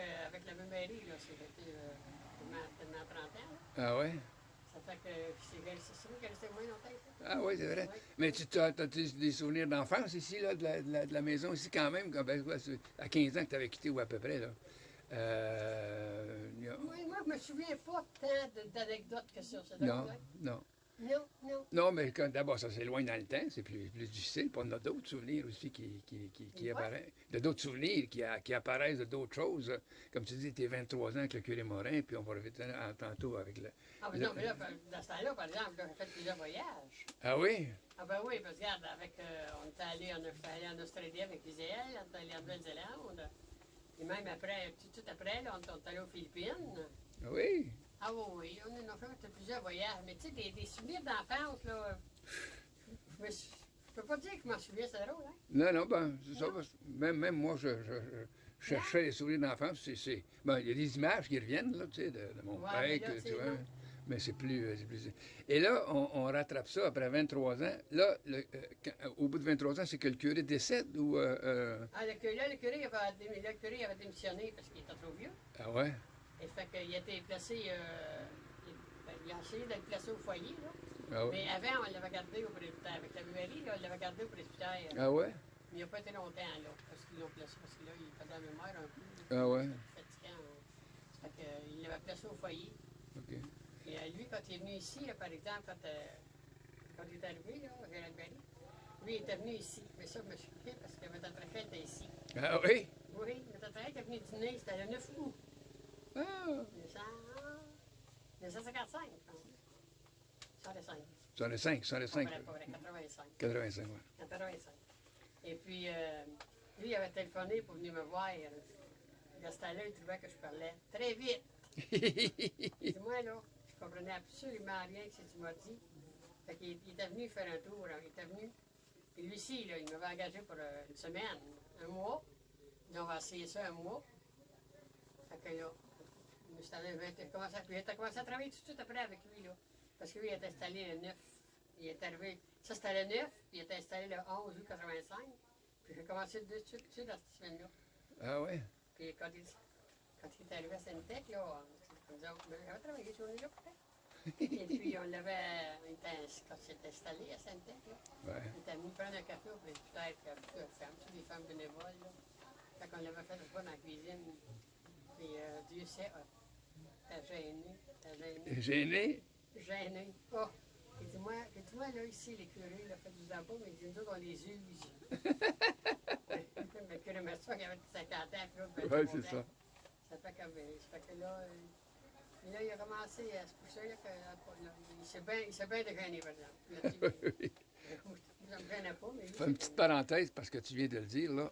[SPEAKER 3] la même mairie, là, c'était tellement 30 ans. Là.
[SPEAKER 1] Ah ouais?
[SPEAKER 3] Ça fait que c'est moi qui ai resté le moins longtemps ici.
[SPEAKER 1] Ah oui, c'est vrai.
[SPEAKER 3] Oui.
[SPEAKER 1] Mais tu as des souvenirs d'enfance ici, là, de la maison ici quand même, à 15 ans que tu avais quitté ou à peu près, là.
[SPEAKER 3] Oui, moi, je me souviens pas tant d'anecdotes que ça. C'est
[SPEAKER 1] Non,
[SPEAKER 3] drôle, hein?
[SPEAKER 1] non.
[SPEAKER 3] Non.
[SPEAKER 1] Non, mais d'abord, ça s'éloigne dans le temps, c'est plus difficile. Puis on a d'autres souvenirs aussi qui
[SPEAKER 3] Ouais.
[SPEAKER 1] apparaissent. D'autres souvenirs qui apparaissent de d'autres choses. Comme tu dis, tu es 23 ans avec le curé Morin, puis on va revenir tantôt avec le.
[SPEAKER 3] Ah, mais non, mais là, dans ce temps-là, par exemple, là, j'ai fait plusieurs voyages.
[SPEAKER 1] Ah oui?
[SPEAKER 3] Ah ben oui, parce que regarde, on était allé en Australie avec Isaël, on est allé en Nouvelle-Zélande. Et même après, tout après, là, on est allé aux Philippines.
[SPEAKER 1] Ah oui?
[SPEAKER 3] Ah oui, on a fait plusieurs voyages. Mais tu sais, des souvenirs d'enfance, là, je peux pas dire que je m'en souviens, c'est drôle, hein?
[SPEAKER 1] Non, non, ben, c'est ça. Parce que même moi, je cherchais les souvenirs d'enfance. Ben, il y a des images qui reviennent, là, tu sais, de mon
[SPEAKER 3] Ouais,
[SPEAKER 1] père,
[SPEAKER 3] mais là,
[SPEAKER 1] tu
[SPEAKER 3] c'est
[SPEAKER 1] vois.
[SPEAKER 3] non.
[SPEAKER 1] Mais c'est plus. Et là, on rattrape ça après 23 ans. Là, au bout de 23 ans, c'est que le curé décède ou.
[SPEAKER 3] Ah, le curé avait démissionné parce qu'il était trop vieux.
[SPEAKER 1] Ah ouais?
[SPEAKER 3] Et fait qu'il a été placé, il a essayé de le placer au foyer, là.
[SPEAKER 1] Ah ouais?
[SPEAKER 3] Mais avant, on l'avait gardé au presbytère. Avec la mairie, là, on l'avait gardé au presbytère.
[SPEAKER 1] Ah ouais?
[SPEAKER 3] Mais il n'a pas été longtemps, là, parce qu'ils l'ont placé, parce que là, il fait de la mémoire un peu.
[SPEAKER 1] Ah ouais?
[SPEAKER 3] Fatigant. Ça fait qu'il l'avait placé au foyer.
[SPEAKER 1] OK.
[SPEAKER 3] Et lui, quand il est venu ici, là, par exemple, quand il est arrivé, là, à Gérald Barry, lui, il était venu ici. Mais ça, je me suis fait parce que Méthode Préfet était ici.
[SPEAKER 1] Ah oui?
[SPEAKER 3] Oui, Méthode Préfet était venu dîner, c'était le 9 août.
[SPEAKER 1] Ah!
[SPEAKER 3] 1955, je pense. 105.
[SPEAKER 1] J'en ai 5, j'en ai 5.
[SPEAKER 3] Pas vrai, 85.
[SPEAKER 1] 85, ouais.
[SPEAKER 3] 85. Et puis, lui, il avait téléphoné pour venir me voir. De ce temps-là, il trouvait que je parlais très vite. Et moi, là, je comprenais absolument rien de ce que tu m'as dit. Fait qu'il il était venu faire un tour. Hein. Il était venu. Et lui ci, là, il m'avait engagé pour une semaine, un mois. Là, on va essayer ça un mois. Fait que là, j'ai commencé à travailler tout de suite après avec lui, là. Parce que lui, il était installé le 9. Il est arrivé. Ça, c'était le 9, puis il était installé le 11 août 85. Puis j'ai commencé tout de suite dans cette semaine-là.
[SPEAKER 1] Ah ouais?
[SPEAKER 3] Puis quand il est arrivé à Sainte-Tech, là, j'avais travaillé sur lui là peut-être. Et puis on l'avait, quand il s'est installé à Sainte-Tech, là,
[SPEAKER 1] Ouais.
[SPEAKER 3] il était venu prendre un café au presbytère, puis avec toutes les femmes, toutes les femmes bénévoles. Là. Fait qu'on l'avait fait une fois dans la cuisine. Puis Dieu sait, t'as gêné.
[SPEAKER 1] Gêné?
[SPEAKER 3] Gêné. Oh! Il dit, moi, là, ici, les curés, là, faites-vous en pas, mais il dit, nous autres, on les use. Le curé Masson, il avait 50 ans, puis l'autre,
[SPEAKER 1] Oui, c'est ça.
[SPEAKER 3] Ça fait comme. Ça fait que là, il a commencé à se pousser, là, il s'est bien dégainé, par exemple.
[SPEAKER 1] Oui.
[SPEAKER 3] Je me gênais pas, mais lui,
[SPEAKER 1] Je fais une petite parenthèse parce que tu viens de le dire, là.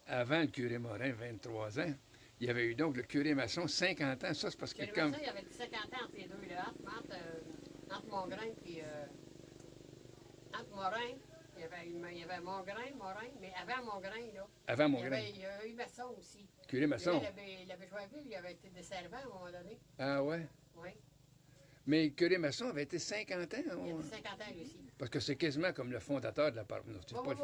[SPEAKER 1] Avant le curé Morin, 23 ans, il y avait eu donc le curé Masson, 50 ans. Ça, c'est parce que
[SPEAKER 3] Curé
[SPEAKER 1] comme.
[SPEAKER 3] Masson, il avait 50 ans entre les deux, là, entre Mongrain puis. Entre Morin, il y avait Morin, mais avant Morin, là.
[SPEAKER 1] Avant Mongrain.
[SPEAKER 3] Il y avait eu Masson aussi.
[SPEAKER 1] Curé Masson.
[SPEAKER 3] Il avait joué à ville, il avait été desservant à un moment donné.
[SPEAKER 1] Ah ouais?
[SPEAKER 3] Oui.
[SPEAKER 1] Mais le curé Masson avait été 50 ans.
[SPEAKER 3] Il
[SPEAKER 1] hein?
[SPEAKER 3] avait 50 ans lui aussi.
[SPEAKER 1] Parce que c'est quasiment comme le fondateur de la paroisse. Non, c'est pas le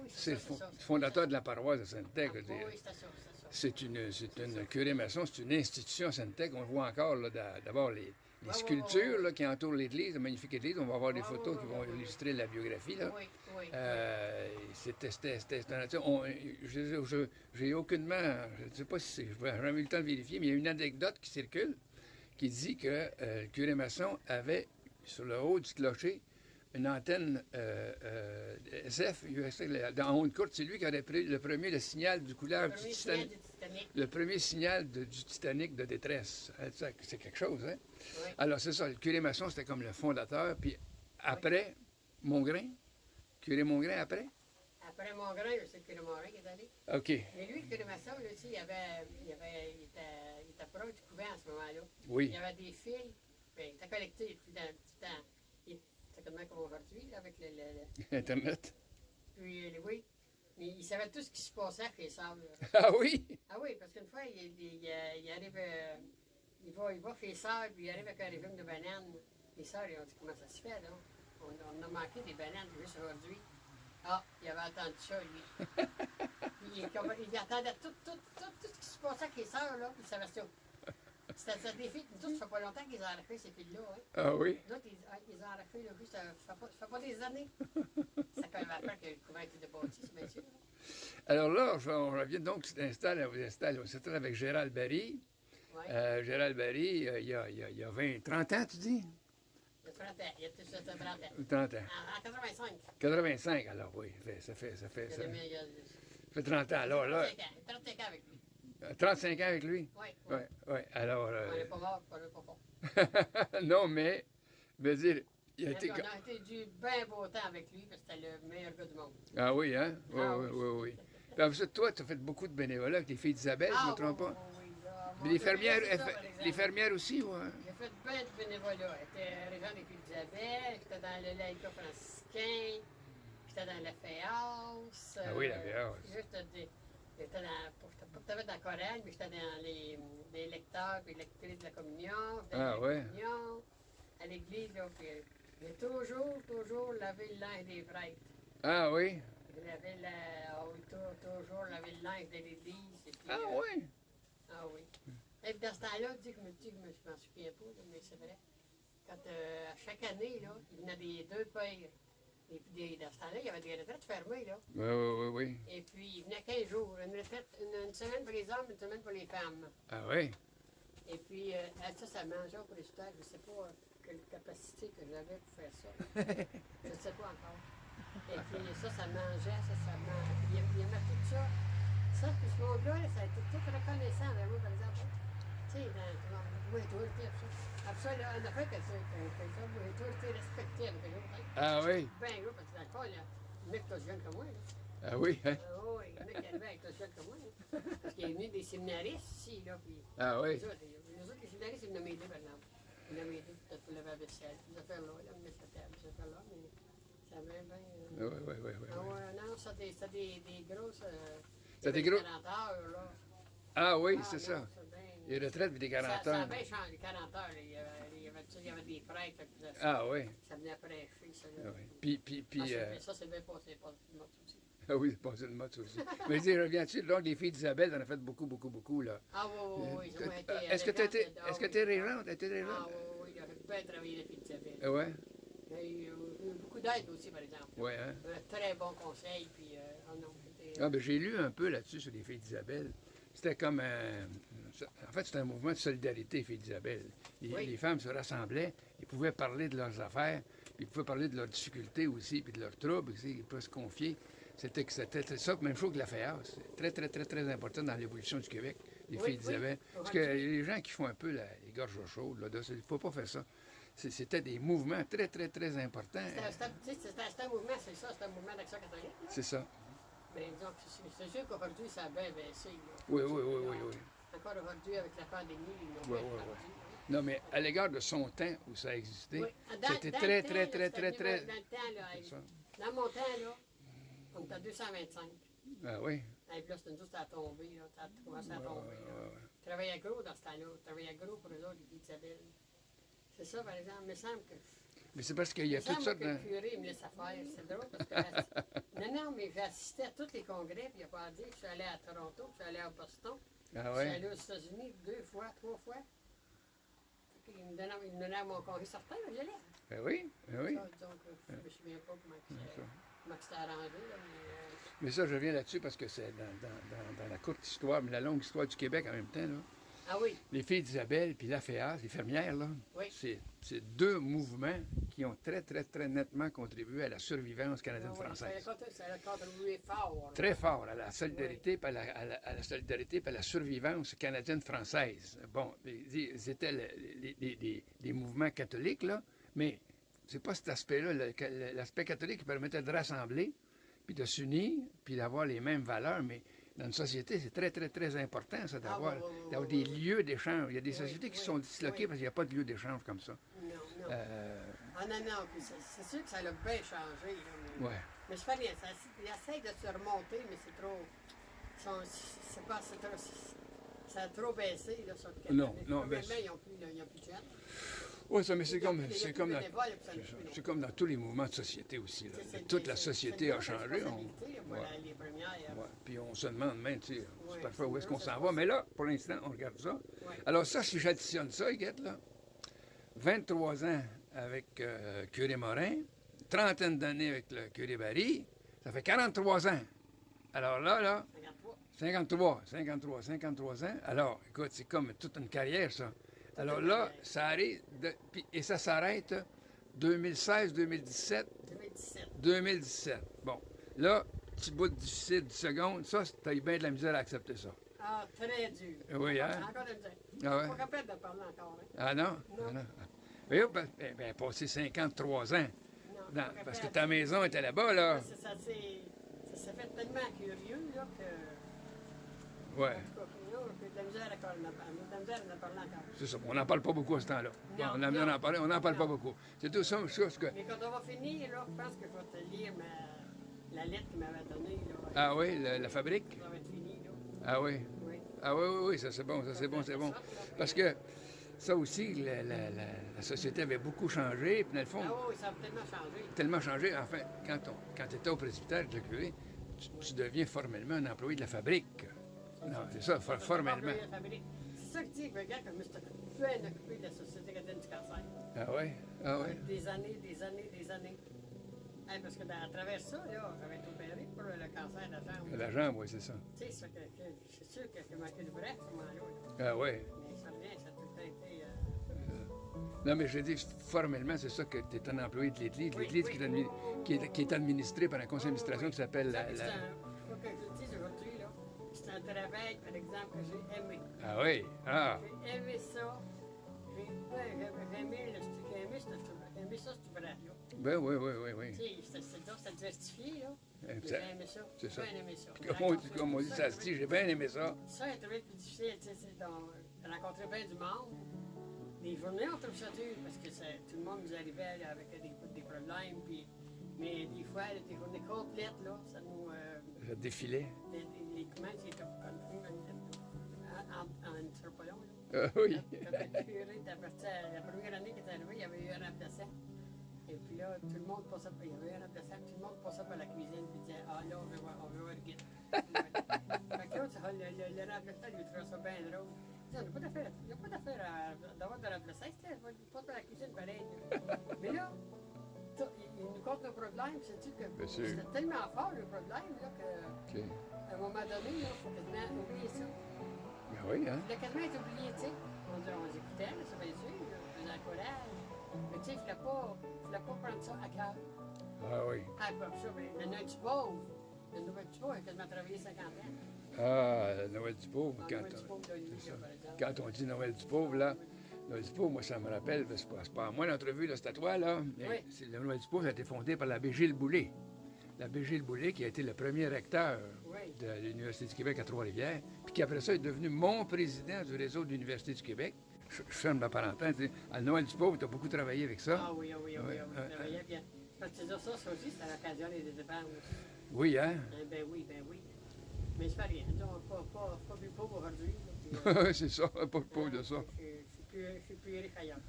[SPEAKER 1] c'est le fondateur de la paroisse de Sainte-Thèque.
[SPEAKER 3] Oui, c'était ça, c'est ça.
[SPEAKER 1] C'est une curé Masson, c'est une institution à Sainte-Thèque. On le voit encore, là, d'abord les sculptures là, qui entourent l'église, la magnifique église. On va avoir des photos qui vont illustrer la biographie. Là.
[SPEAKER 3] Oui, oui.
[SPEAKER 1] C'était j'ai aucunement, je ne sais pas si c'est, je n'ai jamais eu le temps de vérifier, mais il y a une anecdote qui circule qui dit que le curé Masson avait, sur le haut du clocher, une antenne SF, en haut de courte. C'est lui qui aurait pris le premier le signal du couleur du Titanic. Le premier signal du Titanic de détresse. C'est quelque chose, hein?
[SPEAKER 3] Oui.
[SPEAKER 1] Alors, c'est ça. Le curé Masson, c'était comme le fondateur. Puis après, Mongrain. Curé Mongrain après?
[SPEAKER 3] Après Mongrain, c'est le curé Morin qui est allé.
[SPEAKER 1] OK.
[SPEAKER 3] Mais lui, le curé Masson, là, il était proche du couvent à ce moment-là.
[SPEAKER 1] Oui.
[SPEAKER 3] Il y avait des fils. Ben, il était collecté depuis dans le temps. C'est comme aujourd'hui, là, avec
[SPEAKER 1] Internet.
[SPEAKER 3] Puis, oui. Mais il savait tout ce qui se passait avec les sœurs.
[SPEAKER 1] Ah oui?
[SPEAKER 3] Ah oui, parce qu'une fois, il arrive, il va chez les sœurs, puis il arrive avec un régime de bananes. Les sœurs, ils ont dit, comment ça se fait, là? On a manqué des bananes juste aujourd'hui. Ah, il avait entendu ça, lui. il attendait tout ce qui se passait avec les sœurs, là, il savait ça. C'était des filles, nous, ça fait pas longtemps qu'ils ont arrêté ces filles-là, hein.
[SPEAKER 1] Ah oui?
[SPEAKER 3] Nous, ils ont arrêté, là, ça fait pas des années. Ça fait après que le couvent était bâti, c'est bien sûr.
[SPEAKER 1] Alors là, on revient donc, on s'installe avec Gérald Barry.
[SPEAKER 3] Oui.
[SPEAKER 1] Gérald Barry, il y a 30 ans, tu dis?
[SPEAKER 3] Il y a 30 ans, il y a 30 ans.
[SPEAKER 1] 30 ans.
[SPEAKER 3] En 85.
[SPEAKER 1] 85, alors oui, ça fait 30 ans. Alors là,
[SPEAKER 3] 35 ans avec lui.
[SPEAKER 1] 35 ans avec lui?
[SPEAKER 3] Oui.
[SPEAKER 1] Oui. Alors.
[SPEAKER 3] On n'est pas mort, on n'est pas fort.
[SPEAKER 1] Non, mais, je veux dire, il a été.
[SPEAKER 3] On a été du bien beau temps avec lui, parce que c'était le meilleur gars du monde.
[SPEAKER 1] Ah oui, hein? Oui,
[SPEAKER 3] Ah
[SPEAKER 1] oui. Puis après ça, toi, tu as fait beaucoup de bénévolat avec les filles d'Isabelle, je ne me trompe pas.
[SPEAKER 3] Oui, là,
[SPEAKER 1] Puis les fermières,
[SPEAKER 3] c'est ça, par exemple.
[SPEAKER 1] les fermières aussi, ouais.
[SPEAKER 3] J'ai fait bien de bénévolat. J'étais régent des filles d'Isabelle, j'étais dans le laïcat franciscain, j'étais dans la Féance.
[SPEAKER 1] Ah oui, la Féance.
[SPEAKER 3] J'étais pas dans la chorale, mais j'étais dans les lecteurs et lectrices de la communion.
[SPEAKER 1] Ah ouais.
[SPEAKER 3] Communion, à l'église, là, puis j'ai toujours lavé le linge des prêtres.
[SPEAKER 1] Ah oui?
[SPEAKER 3] Toujours lavé le linge de l'église. Et puis,
[SPEAKER 1] Ah oui?
[SPEAKER 3] Ah oui. Et puis dans ce temps-là, je me m'en souviens pas, mais c'est vrai. quand, à chaque année, là, il venait des 2 pères. Et puis, dans ce temps-là, il y avait des retraites fermées, là.
[SPEAKER 1] Oui, oui, oui, oui.
[SPEAKER 3] Et puis, il venait 15 jours. Une retraite, une semaine pour les hommes, une semaine pour les femmes.
[SPEAKER 1] Ah oui?
[SPEAKER 3] Et puis, ça mangeait au presbytère. Je ne sais pas quelle capacité que j'avais pour faire ça. Je ne sais pas encore. Et puis, ça mangeait, ça mangeait. Il aimait tout ça. Ça, puis ce monde-là, ça a été tout reconnaissant vers moi, par exemple. Tu sais, moi, j'ai toujours été ça. Après ça, là, une affaire que ça, moi, j'ai toujours été respecté avec eux autres.
[SPEAKER 1] Ah oui?
[SPEAKER 3] Ben gros, parce que dans le fond, là, le mec est jeune comme moi, là.
[SPEAKER 1] Ah oui, hein?
[SPEAKER 3] Oui, le mec qui arrivait avec le jeune comme moi, là. Parce qu'il est venu des séminaristes ici, là, puis...
[SPEAKER 1] Ah oui?
[SPEAKER 3] Les autres, les séminaristes, ils venaient m'aider, par exemple. Ils venaient m'aider peut-être pour lever la vaisselle, ces affaires-là, là, mettre la table, ces affaires-là, mais ça avait bien...
[SPEAKER 1] Oui, oui, oui, oui.
[SPEAKER 3] Ah ouais, non, ça, des grosses...
[SPEAKER 1] Ça des gros-
[SPEAKER 3] 40 heures, là.
[SPEAKER 1] Ah oui,
[SPEAKER 3] Ah,
[SPEAKER 1] c'est
[SPEAKER 3] non,
[SPEAKER 1] ça.
[SPEAKER 3] bien-
[SPEAKER 1] Les retraites puis des 40
[SPEAKER 3] Ça a
[SPEAKER 1] heures.
[SPEAKER 3] bien changé, 40 heures. Il y avait des prêtres qui faisaient ça.
[SPEAKER 1] Ah oui.
[SPEAKER 3] Ça venait prêcher, ça.
[SPEAKER 1] Ah
[SPEAKER 3] Là.
[SPEAKER 1] oui. Puis
[SPEAKER 3] Ça, c'est bien passé, pas de mode aussi.
[SPEAKER 1] ah oui, c'est passé de mode ça aussi. Mais je dis, reviens-tu, donc les filles d'Isabelle, t'en as fait beaucoup, beaucoup, beaucoup, là.
[SPEAKER 3] Ah oui, oui, oui.
[SPEAKER 1] Est-ce que tu étais régente? T'as été
[SPEAKER 3] Ah
[SPEAKER 1] régente?
[SPEAKER 3] oui, oui, il a bien travaillé la fille d'Isabelle.
[SPEAKER 1] Ah ouais?
[SPEAKER 3] Il a eu beaucoup d'aide aussi, par exemple.
[SPEAKER 1] Ouais, hein?
[SPEAKER 3] Très bon conseil, puis oh non, c'était...
[SPEAKER 1] Ah ben j'ai lu un peu là-dessus sur les filles d'Isabelle. C'était comme en fait, c'était un mouvement de solidarité, filles d'Isabelle.
[SPEAKER 3] Oui.
[SPEAKER 1] Les femmes se rassemblaient, ils pouvaient parler de leurs affaires, puis ils pouvaient parler de leurs difficultés aussi, puis de leurs troubles aussi, ils pouvaient se confier. C'était ça, même chose que la FEAS. C'est très, très, très, très important dans l'évolution du Québec, les
[SPEAKER 3] Oui,
[SPEAKER 1] filles
[SPEAKER 3] oui.
[SPEAKER 1] d'Isabelle. Parce que les gens qui font un peu les gorges chaudes, là, il ne faut pas faire ça. C'était des mouvements très, très, très importants.
[SPEAKER 3] C'était un mouvement, c'est ça, c'était un mouvement d'action catholique. Là.
[SPEAKER 1] C'est ça.
[SPEAKER 3] Mais disons que c'est sûr qu'aujourd'hui, ça a bien baissé. Là.
[SPEAKER 1] Oui, oui, oui, oui, oui.
[SPEAKER 3] Encore aujourd'hui, avec la pandémie, ils l'ont
[SPEAKER 1] Oui,
[SPEAKER 3] bien
[SPEAKER 1] oui,
[SPEAKER 3] perdu,
[SPEAKER 1] oui.
[SPEAKER 3] hein.
[SPEAKER 1] Non, mais à l'égard de son temps où ça a existé,
[SPEAKER 3] Oui.
[SPEAKER 1] c'était
[SPEAKER 3] Dans
[SPEAKER 1] très,
[SPEAKER 3] le temps,
[SPEAKER 1] très,
[SPEAKER 3] là,
[SPEAKER 1] très,
[SPEAKER 3] c'était
[SPEAKER 1] très,
[SPEAKER 3] venu,
[SPEAKER 1] très...
[SPEAKER 3] Dans le temps, là,
[SPEAKER 1] C'est ça.
[SPEAKER 3] dans mon temps, là, on était à 225.
[SPEAKER 1] Ah oui?
[SPEAKER 3] Et puis là, c'était juste à tomber, là. Ça a commencé à tomber, là.
[SPEAKER 1] ouais.
[SPEAKER 3] Je travaillais gros dans ce temps-là. Je travaillais gros pour eux autres, les filles d'Isabelle. C'est ça, par exemple. Il me semble que...
[SPEAKER 1] Mais c'est parce qu'il y a
[SPEAKER 3] Il me
[SPEAKER 1] toutes
[SPEAKER 3] semble
[SPEAKER 1] sortes
[SPEAKER 3] que
[SPEAKER 1] de...
[SPEAKER 3] le curé me laisse faire. C'est drôle parce que... non, mais j'ai assisté à tous les congrès, puis il n'y a pas à dire. Je suis allé à Toronto, je suis allé à Boston.
[SPEAKER 1] Ah
[SPEAKER 3] Je suis
[SPEAKER 1] oui?
[SPEAKER 3] allé aux États-Unis 2 fois, 3 fois. Il me donnait mon congé certain, mais j'allais.
[SPEAKER 1] Ben oui, ben oui.
[SPEAKER 3] Ça, disons que je ne me souviens pas comment c'était arrangé, là, mais...
[SPEAKER 1] Mais ça, je reviens là-dessus parce que c'est dans la courte histoire, mais la longue histoire du Québec en même temps, là.
[SPEAKER 3] Ah oui,
[SPEAKER 1] Les filles d'Isabelle puis la FEAS, les fermières, là,
[SPEAKER 3] Oui.
[SPEAKER 1] c'est deux mouvements qui ont très, très, très nettement contribué à la survivance canadienne-française.
[SPEAKER 3] Ça a contribué fort. là.
[SPEAKER 1] Très fort à la solidarité, puis à la solidarité, puis à la survivance canadienne-française. Bon, c'était des mouvements catholiques, là, mais c'est pas cet aspect-là, l'aspect catholique qui permettait de rassembler, puis de s'unir, puis d'avoir les mêmes valeurs, mais dans une société, c'est très, très, très important, ça, d'avoir des lieux d'échange. Il y a des sociétés qui sont disloquées parce qu'il n'y a pas de lieu d'échange comme ça.
[SPEAKER 3] Non, non. Ah non, non, puis c'est sûr que ça l'a bien changé. Là, mais,
[SPEAKER 1] Ouais.
[SPEAKER 3] mais je fais rien. Il essaie de se remonter, mais c'est trop. C'est pas. C'est trop. Ça a trop baissé, là, sur le
[SPEAKER 1] Non, non,
[SPEAKER 3] mais.
[SPEAKER 1] ben,
[SPEAKER 3] Ils n'ont plus de jeunes.
[SPEAKER 1] Oui, ça, mais c'est
[SPEAKER 3] Il y a
[SPEAKER 1] comme,
[SPEAKER 3] plus- il y a
[SPEAKER 1] c'est
[SPEAKER 3] plus
[SPEAKER 1] comme,
[SPEAKER 3] de
[SPEAKER 1] dans,
[SPEAKER 3] bénévoles, puis ça n'a plus
[SPEAKER 1] c'est comme dans tous les mouvements de société aussi. Là.
[SPEAKER 3] C'est-
[SPEAKER 1] Toute la
[SPEAKER 3] c'est-
[SPEAKER 1] société
[SPEAKER 3] c'est
[SPEAKER 1] a
[SPEAKER 3] une
[SPEAKER 1] changé.
[SPEAKER 3] responsabilité, là, pour
[SPEAKER 1] Ouais.
[SPEAKER 3] les premières.
[SPEAKER 1] Ouais. Puis on se demande même, tu sais,
[SPEAKER 3] Ouais,
[SPEAKER 1] parfois où est-ce qu'on
[SPEAKER 3] c'est
[SPEAKER 1] s'en
[SPEAKER 3] ça.
[SPEAKER 1] va. Mais là, pour l'instant, on regarde ça.
[SPEAKER 3] Ouais.
[SPEAKER 1] Alors ça, si j'additionne ça, Huguette, là, 23 ans avec curé Morin, trentaine d'années avec le curé Barry, ça fait 43 ans. Alors là, 53 ans. Alors, écoute, c'est comme toute une carrière, ça. Alors là, ça arrive, et ça s'arrête 2016, 2017,
[SPEAKER 3] 2017.
[SPEAKER 1] 2017. Bon, là, petit bout difficile, 10 secondes, ça, t'as eu bien de la misère à accepter ça.
[SPEAKER 3] Ah, très dur.
[SPEAKER 1] Oui, hein?
[SPEAKER 3] Encore de misère.
[SPEAKER 1] Ah ouais?
[SPEAKER 3] Pas capable de parler encore. Hein?
[SPEAKER 1] Ah non?
[SPEAKER 3] Non.
[SPEAKER 1] Ah non. Mais ben, passé 53 ans,
[SPEAKER 3] Non,
[SPEAKER 1] dans-
[SPEAKER 3] pas
[SPEAKER 1] parce que
[SPEAKER 3] capable.
[SPEAKER 1] ta maison était là-bas, là.
[SPEAKER 3] Ça s'est fait tellement curieux, là, que...
[SPEAKER 1] Ouais,
[SPEAKER 3] En tout cas, là, j'ai de la misère à en parler encore.
[SPEAKER 1] c'est ça. On n'en parle pas beaucoup à ce temps-là.
[SPEAKER 3] Non,
[SPEAKER 1] On en parle, on n'en parle pas
[SPEAKER 3] non.
[SPEAKER 1] beaucoup. C'est tout ça, chose que...
[SPEAKER 3] Mais quand on va finir, là, je pense que je vais te lire la lettre qu'il m'avait donnée, là.
[SPEAKER 1] Ah oui, la fabrique?
[SPEAKER 3] Ça va être fini, là.
[SPEAKER 1] Ah oui.
[SPEAKER 3] Oui.
[SPEAKER 1] Ah oui, oui, oui, ça c'est bon, ça c'est bon, c'est bon. Parce que ça aussi, la société avait beaucoup changé, puis dans le fond,
[SPEAKER 3] Ah oui, ça a tellement changé.
[SPEAKER 1] tellement changé. Enfin, quand tu étais au presbytère avec le curé, tu deviens formellement un employé de la fabrique. Non, c'est ça, formellement.
[SPEAKER 3] C'est ça que je dis, regarde, comme je suis bien occupé de la Société canadienne du cancer.
[SPEAKER 1] Ah ouais? Ah ouais?
[SPEAKER 3] Des années. Hey, parce que à travers ça, là, j'avais été opéré pour le cancer de la jambe.
[SPEAKER 1] La jambe, oui, c'est ça.
[SPEAKER 3] Tu sais, c'est sûr que j'ai manqué de bras à ce moment-là.
[SPEAKER 1] Ah ouais.
[SPEAKER 3] Mais ça revient, ça a tout le temps été.
[SPEAKER 1] Non, mais je dis, formellement, c'est ça que tu es un employé de l'Église.
[SPEAKER 3] Oui,
[SPEAKER 1] L'Église
[SPEAKER 3] oui.
[SPEAKER 1] qui est administrée par un conseil d'administration qui s'appelle
[SPEAKER 3] Il faut que je le dise aujourd'hui, là. C'est un travail, par exemple, que j'ai aimé.
[SPEAKER 1] Ah oui? Ah!
[SPEAKER 3] J'ai aimé ça. J'ai aimé ça, cet ouvrage-là.
[SPEAKER 1] Ben oui, oui, oui, oui.
[SPEAKER 3] Tu sais, c'est diversifié, là. Mais
[SPEAKER 1] Ça-
[SPEAKER 3] j'ai aimé ça.
[SPEAKER 1] c'est ça.
[SPEAKER 3] J'ai bien aimé ça.
[SPEAKER 1] Comme on dit, ça se dit, j'ai bien aimé ça.
[SPEAKER 3] Ça a été plus difficile, tu sais, c'est rencontrer bien du monde. Les journées, on trouve ça dur parce que tout le monde nous arrivait là, avec des problèmes. Puis, mais des fois, des journées complètes, là, ça nous.
[SPEAKER 1] Ça défilait.
[SPEAKER 3] Les comment c'est en anthropologue, là.
[SPEAKER 1] Ah oui.
[SPEAKER 3] Quand le curé était parti la première année qu'il est arrivé, il y avait eu un remplaçant. Et puis là, tout le monde passait par, il y avait un remplaçant, tout le monde passait par la cuisine et disait ah là, on veut voir le guide. Fait que là, le remplaçant lui trouvait ça bien drôle. Il dit, il n'y a pas d'affaire d'avoir de remplaçant, il passe par la cuisine pareil. Mais là, il nous compte nos problèmes, sais-tu que
[SPEAKER 1] Bien sûr.
[SPEAKER 3] c'était tellement fort le problème là, que,
[SPEAKER 1] OK.
[SPEAKER 3] à un moment donné, il faut quasiment oublier ça.
[SPEAKER 1] Ben oui, hein?
[SPEAKER 3] Il a quasiment été oublié, tu sais. On écoutait, là, c'est bien sûr, là, on faisait encourage. Mais tu sais, il ne fallait pas prendre ça à cœur.
[SPEAKER 1] Ah oui.
[SPEAKER 3] Ah, comme ça, mais le Noël du pauvre, il a quasiment travaillé 50 ans.
[SPEAKER 1] Ah, Noël du pauvre.
[SPEAKER 3] Ah,
[SPEAKER 1] Quand,
[SPEAKER 3] Noël du pauvre de Louis,
[SPEAKER 1] c'est ça.
[SPEAKER 3] par exemple.
[SPEAKER 1] Quand on dit Noël du pauvre, là, Noël du pauvre, moi, ça me rappelle, c'est pas à moi l'entrevue, là, c'est à toi, là. Mais
[SPEAKER 3] Oui.
[SPEAKER 1] le Noël du pauvre, ça a été fondé par l'abbé Gilles Boulay. L'abbé Gilles Boulay, qui a été le premier recteur
[SPEAKER 3] Oui.
[SPEAKER 1] de l'Université du Québec à Trois-Rivières, puis qui, après ça, est devenu mon président du réseau de l'Université du Québec. Je ferme la parenthèse. À Noël du pauvre, tu as beaucoup travaillé avec ça.
[SPEAKER 3] Ah oui,
[SPEAKER 1] Ouais,
[SPEAKER 3] ça travaillait bien. Parce que ça aussi, ça occasionné des dépenses aussi.
[SPEAKER 1] Oui, hein?
[SPEAKER 3] Ben oui. Mais ça fait rien. Pas plus pauvre aujourd'hui. là, puis,
[SPEAKER 1] C'est ça, pas de pauvre de ça.
[SPEAKER 3] Je suis plus riche ailleurs.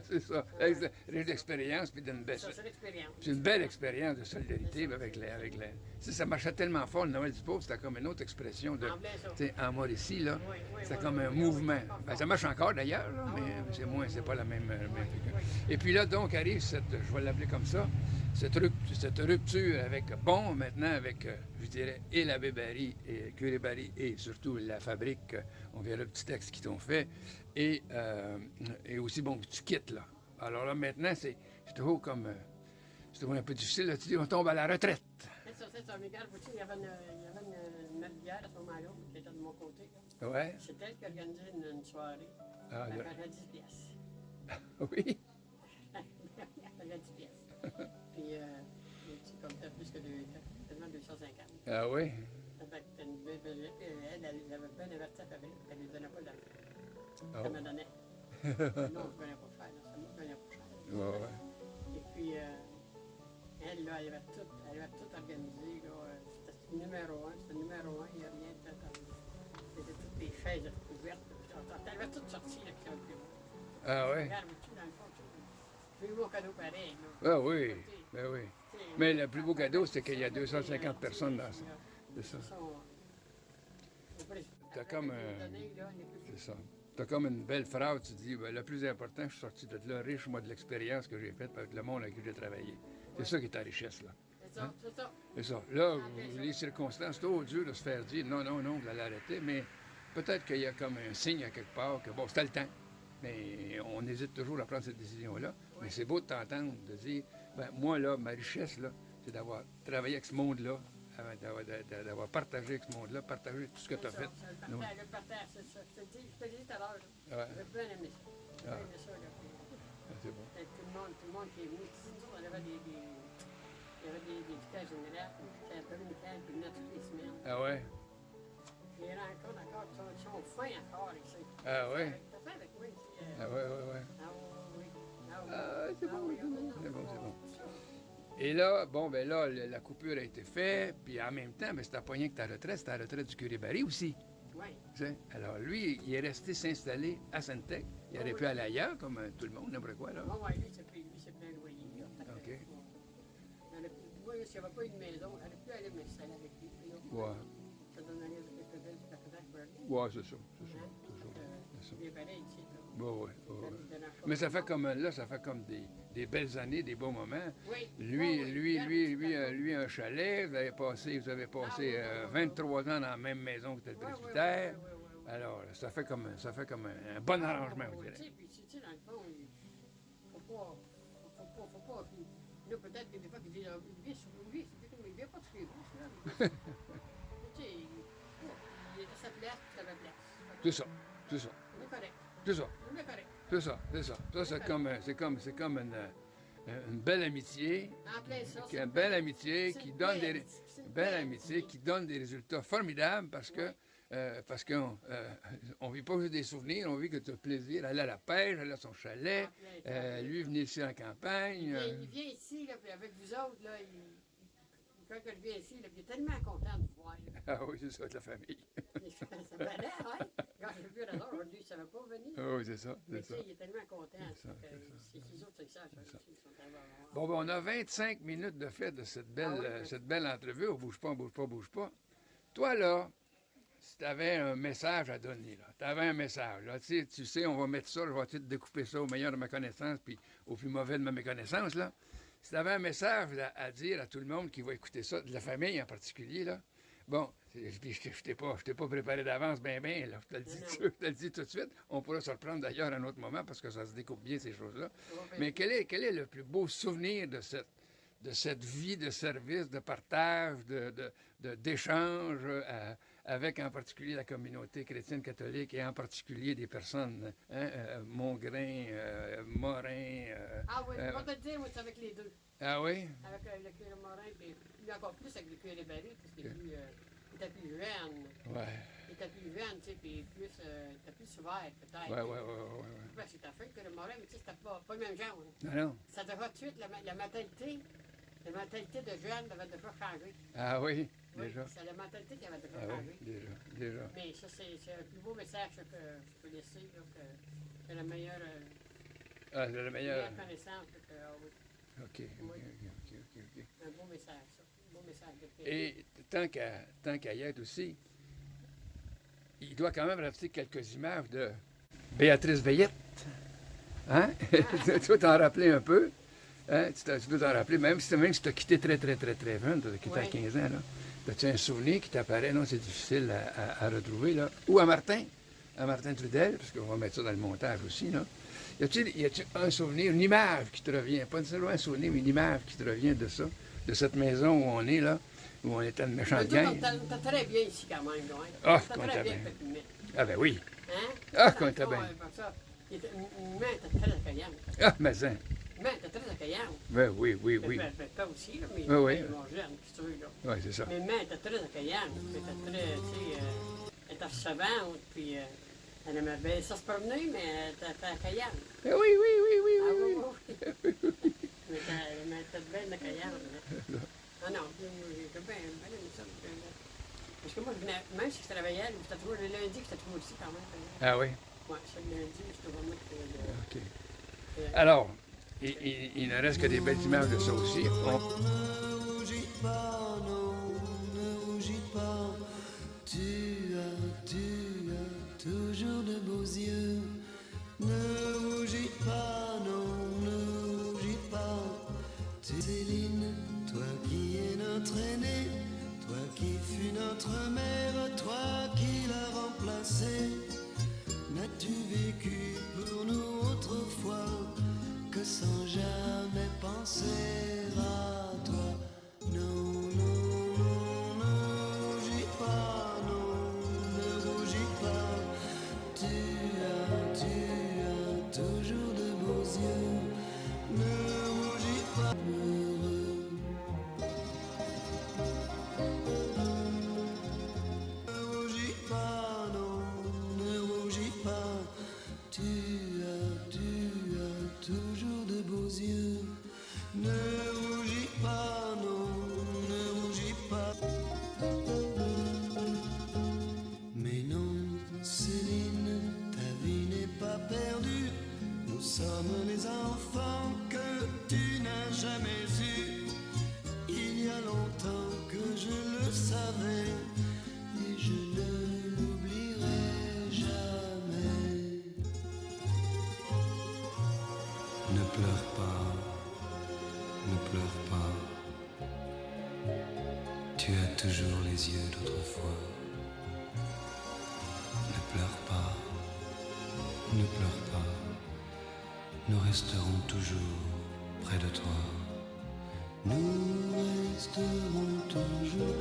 [SPEAKER 1] C'est ça. Riche d'expérience, puis d'une belle.
[SPEAKER 3] Ça, c'est l'expérience.
[SPEAKER 1] C'est une belle expérience de solidarité avec les. Ça marchait tellement fort, le Noël du pauvre, c'était comme une autre expression de.
[SPEAKER 3] En plein ça.
[SPEAKER 1] Tu sais, en Mauricie, là,
[SPEAKER 3] Oui,
[SPEAKER 1] c'était
[SPEAKER 3] oui,
[SPEAKER 1] comme
[SPEAKER 3] oui,
[SPEAKER 1] un
[SPEAKER 3] oui,
[SPEAKER 1] mouvement.
[SPEAKER 3] oui, oui.
[SPEAKER 1] Ben, ça marche encore d'ailleurs, là, mais c'est moins, c'est pas la même figure. Et puis là, donc, arrive cette, je vais l'appeler comme ça, cette rupture avec, bon, maintenant avec, je dirais, et l'abbé Barry, et curé Barry, et surtout la fabrique, on verra le petit texte qu'ils t'ont fait, et aussi, bon, tu quittes, là. Alors là, maintenant, c'est toujours comme, c'est toujours un peu difficile, là, tu dis, on tombe à la retraite.
[SPEAKER 3] C'est ça. Miguel Boucher, il y avait une marière à ce moment-là, qui était de mon côté. Là.
[SPEAKER 1] Ouais,
[SPEAKER 3] C'est elle qui organisait une soirée.
[SPEAKER 1] Ah,
[SPEAKER 3] Elle
[SPEAKER 1] là.
[SPEAKER 3] faisait 10 pièces.
[SPEAKER 1] oui,
[SPEAKER 3] Elle faisait 10 pièces. Puis, c'est comme ça, plus que tellement 250.
[SPEAKER 1] ah oui,
[SPEAKER 3] Fait que une belle budget, puis elle avait bien averti la fabrique, elle ne lui donnait pas d'argent.
[SPEAKER 1] Oh.
[SPEAKER 3] Elle me donnait. Non, je ne donnais pas cher, là, ça ne me donnait pas cher.
[SPEAKER 1] ouais, ouais.
[SPEAKER 3] Et puis, elle, là, elle avait tout organisé. Là, c'était le numéro 1, il n'y a rien de tout. C'était toutes les chaises couvertes. Elle avait tout sorti, là, qui avait plus.
[SPEAKER 1] Ah oui,
[SPEAKER 3] Regarde, tu dans le fond, j'ai eu mon cadeau pareil. Là.
[SPEAKER 1] ah oui, ben oui. Mais le plus beau cadeau, c'est qu'il y a 250 personnes dans ça. C'est ça. T'as comme C'est ça. Tu as comme une belle phrase, tu dis, ben, le plus important, je suis sorti de là riche, moi, de l'expérience que j'ai faite avec le monde avec qui j'ai travaillé. C'est ça qui est ta richesse, là.
[SPEAKER 3] C'est ça, c'est ça.
[SPEAKER 1] C'est ça. Là, les circonstances, c'est trop dur de se faire dire, non, vous allez arrêter, mais peut-être qu'il y a comme un signe à quelque part que, bon, c'était le temps. Mais on hésite toujours à prendre cette décision-là. Mais c'est beau de t'entendre, de dire, ben, moi, là, ma richesse, là, c'est d'avoir travaillé avec ce monde-là, d'avoir partagé avec ce monde-là, partagé tout ce que tu as fait.
[SPEAKER 3] Le partage, c'est ça. Je te dis tout à l'heure.
[SPEAKER 1] Ouais.
[SPEAKER 3] J'ai bien aimé ça. J'ai bien aimé ça. Là.
[SPEAKER 1] Ah, c'est bon.
[SPEAKER 3] Et tout le monde qui est venu. Nous, on avait il y avait des vicars généraux, des vicars dominicales qui venaient toutes les semaines.
[SPEAKER 1] Ah ouais?
[SPEAKER 3] Je les rencontre encore, ils sont fins encore ici.
[SPEAKER 1] Ah ouais?
[SPEAKER 3] T'as fait avec moi ici.
[SPEAKER 1] Ah ouais.
[SPEAKER 3] Ah oui.
[SPEAKER 1] Ah, c'est bon,
[SPEAKER 3] oui,
[SPEAKER 1] c'est bon. Et là, bon, ben là, la coupure a été faite, puis en même temps, ben, c'était pas rien que ta retraite, c'était la retraite du curé Barry aussi.
[SPEAKER 3] Oui.
[SPEAKER 1] Tu sais. Alors lui, il est resté s'installer à Sainte-Tech. Il aurait pu aller ailleurs, comme tout le monde, n'importe quoi, là.
[SPEAKER 3] Bon, oui, lui, c'est plein loyer. Là.
[SPEAKER 1] OK.
[SPEAKER 3] Moi, s'il n'y avait pas une maison, j'aurais pu aller m'installer avec lui. Là.
[SPEAKER 1] Ouais.
[SPEAKER 3] Ça donnerait quelques villes du Paquetac pour aller.
[SPEAKER 1] Ouais, c'est ça. C'est ça. Toujours. C'est ça.
[SPEAKER 3] Il est pareil ici. Là.
[SPEAKER 1] Oui, oui.
[SPEAKER 3] Ça ne dérange pas
[SPEAKER 1] Mais ça fait
[SPEAKER 3] tout le monde.
[SPEAKER 1] comme là, ça fait comme des belles années, des bons moments.
[SPEAKER 3] Oui.
[SPEAKER 1] Lui,
[SPEAKER 3] Oui,
[SPEAKER 1] lui,
[SPEAKER 3] oui.
[SPEAKER 1] lui, lui,
[SPEAKER 3] Regarde,
[SPEAKER 1] lui, un chalet. Vous avez passé
[SPEAKER 3] Ah, oui, oui, oui,
[SPEAKER 1] 23 ans dans la même maison que le
[SPEAKER 3] oui, oui,
[SPEAKER 1] presbytère.
[SPEAKER 3] oui, oui, oui, oui, oui.
[SPEAKER 1] Alors, ça fait comme un bon arrangement,
[SPEAKER 3] Ah,
[SPEAKER 1] vous
[SPEAKER 3] oui,
[SPEAKER 1] direz.
[SPEAKER 3] tu sais, puis tu sais, dans le fond, faut pas. Puis, là, peut-être que des fois, ils disent, lui, c'est comme, il vient pas de chez vous, celui-là. Tu sais, il était à sa place, puis c'était à ma place.
[SPEAKER 1] C'est ça, c'est ça,
[SPEAKER 3] On est correct.
[SPEAKER 1] c'est ça,
[SPEAKER 3] On est correct.
[SPEAKER 1] c'est ça, c'est ça. Ça, c'est comme une belle amitié.
[SPEAKER 3] En plein ça.
[SPEAKER 1] Une belle amitié
[SPEAKER 3] c'est
[SPEAKER 1] qui
[SPEAKER 3] une
[SPEAKER 1] donne
[SPEAKER 3] belle
[SPEAKER 1] des,
[SPEAKER 3] amitié, c'est une
[SPEAKER 1] belle
[SPEAKER 3] belle
[SPEAKER 1] amitié
[SPEAKER 3] amitié.
[SPEAKER 1] qui donne des résultats formidables parce qu'on on vit pas juste des souvenirs, on vit que tu as plaisir. Aller à la pêche, aller à son chalet,
[SPEAKER 3] En plein,
[SPEAKER 1] lui venir ici en campagne.
[SPEAKER 3] il vient ici, là, puis avec vous autres, là, quand il vient ici, là, puis il est tellement content de vous voir. Là.
[SPEAKER 1] Ah oui, c'est ça, de la famille.
[SPEAKER 3] Ça valait, hein? Quand j'ai vu la aujourd'hui, il ne savait pas venir.
[SPEAKER 1] Ah oui, c'est ça,
[SPEAKER 3] Mais
[SPEAKER 1] c'est
[SPEAKER 3] tu
[SPEAKER 1] ça.
[SPEAKER 3] sais, il est tellement content.
[SPEAKER 1] C'est ça,
[SPEAKER 3] C'est les autres, c'est ça. Ils sont
[SPEAKER 1] Bon, ben, on a 25 minutes de fait de cette belle entrevue. On bouge pas, on bouge pas, on bouge pas. Toi, là, si tu avais un message à donner, là, tu avais un message, là, tu sais, on va mettre ça, je vais tout découper ça au meilleur de ma connaissance, puis au plus mauvais de ma méconnaissance, là. Si tu avais un message à dire à tout le monde qui va écouter ça, de la famille en particulier, là, bon, puis je t'ai pas préparé d'avance, là, je te le dis tout de suite. On pourra se reprendre d'ailleurs à un autre moment parce que ça se découpe bien, ces choses-là. Mais quel est le plus beau souvenir de cette vie de service, de partage, d'échange avec en particulier la communauté chrétienne catholique et en particulier des personnes, Mongrain, Morin.
[SPEAKER 3] Ah oui, je vais te le dire, moi, c'est avec les deux.
[SPEAKER 1] Ah oui?
[SPEAKER 3] Avec le curé Morin, puis lui encore plus avec le curé Barry, parce qu'il était plus jeune.
[SPEAKER 1] Ouais.
[SPEAKER 3] Il était plus jeune, tu sais, puis il était plus ouvert, peut-être.
[SPEAKER 1] Ouais.
[SPEAKER 3] Ben, c'est ta fait, le curé Morin, mais tu sais, c'était pas le même genre. Hein.
[SPEAKER 1] Non.
[SPEAKER 3] Ça devait tout de suite, la mentalité de jeune devait déjà changer.
[SPEAKER 1] Ah oui,
[SPEAKER 3] Oui,
[SPEAKER 1] déjà.
[SPEAKER 3] c'est la mentalité qui avait déjà
[SPEAKER 1] Ah
[SPEAKER 3] changé.
[SPEAKER 1] oui, déjà.
[SPEAKER 3] Mais ça, c'est le plus beau message que je peux laisser, là, que la meilleure,
[SPEAKER 1] Ah, c'est le meilleur.
[SPEAKER 3] meilleure connaissance. Ah oui,
[SPEAKER 1] OK.
[SPEAKER 3] un beau message, ça. Un beau message de paix.
[SPEAKER 1] Et tant qu'à y être aussi, il doit quand même rester quelques images de Béatrice Veillette. Hein? Tu dois t'en rappeler un peu. Hein? Tu dois t'en rappeler, même si tu as quitté très jeune, tu as quitté à 15 ans. As-tu un souvenir qui t'apparaît? Non, c'est difficile à retrouver. Là. Ou à Martin Trudel, parce qu'on va mettre ça dans le montage aussi. Là. Y a-t-il un souvenir, une image qui te revient? Pas nécessairement un souvenir, mais une image qui te revient de ça, de cette maison où on est, là, où on était une méchante gang?
[SPEAKER 3] T'as très bien ici, quand même, là, hein?
[SPEAKER 1] Ah,
[SPEAKER 3] T'as
[SPEAKER 1] qu'on
[SPEAKER 3] très
[SPEAKER 1] t'a
[SPEAKER 3] bien
[SPEAKER 1] bien.
[SPEAKER 3] fait le mettre.
[SPEAKER 1] Ah ben oui.
[SPEAKER 3] Hein?
[SPEAKER 1] Ah, qu'on t'a bien.
[SPEAKER 3] Ça, une main était très accueillante.
[SPEAKER 1] Ah, mais ça.
[SPEAKER 3] Une main était très accueillante.
[SPEAKER 1] Ben oui.
[SPEAKER 3] Pas aussi, là, mais
[SPEAKER 1] Oui.
[SPEAKER 3] mon jeune, si tu veux, là.
[SPEAKER 1] Oui, c'est ça.
[SPEAKER 3] Mais une main était très accueillante. Elle était très, tu sais, elle était recevante, puis elle aimait bien ça se promener, mais elle était accueillante.
[SPEAKER 1] Oui.
[SPEAKER 3] Ah oui. Mais elle était bien accueillante. Là. Ah non, j'ai bien aimé ça. Parce que moi, je venais, même si je travaillais, c'était toujours le lundi que j'étais toujours ici quand même.
[SPEAKER 1] Ah oui?
[SPEAKER 3] Oui, c'est le lundi, j'étais vraiment
[SPEAKER 1] OK. Alors, il ne reste que des belles images de ça aussi.
[SPEAKER 5] Ne rougis pas, non, ne rougis pas. Tu as toujours de beaux yeux. Ne rougis pas, non, ne rougis pas. Céline, toi qui es notre aînée, toi qui fus notre mère, toi qui l'as remplacée. N'as-tu vécu pour nous autrefois que sans jamais penser à toi? Non, ne rougis pas, non, ne rougis pas. Tu as toujours de beaux yeux. Ne rougis pas, heureux. Ne rougis pas, non, ne rougis pas. Tu as toujours de beaux yeux. Ne Ne pleure pas, ne pleure pas. Tu as toujours les yeux d'autrefois. Ne pleure pas, ne pleure pas. Nous resterons toujours près de toi. Nous resterons toujours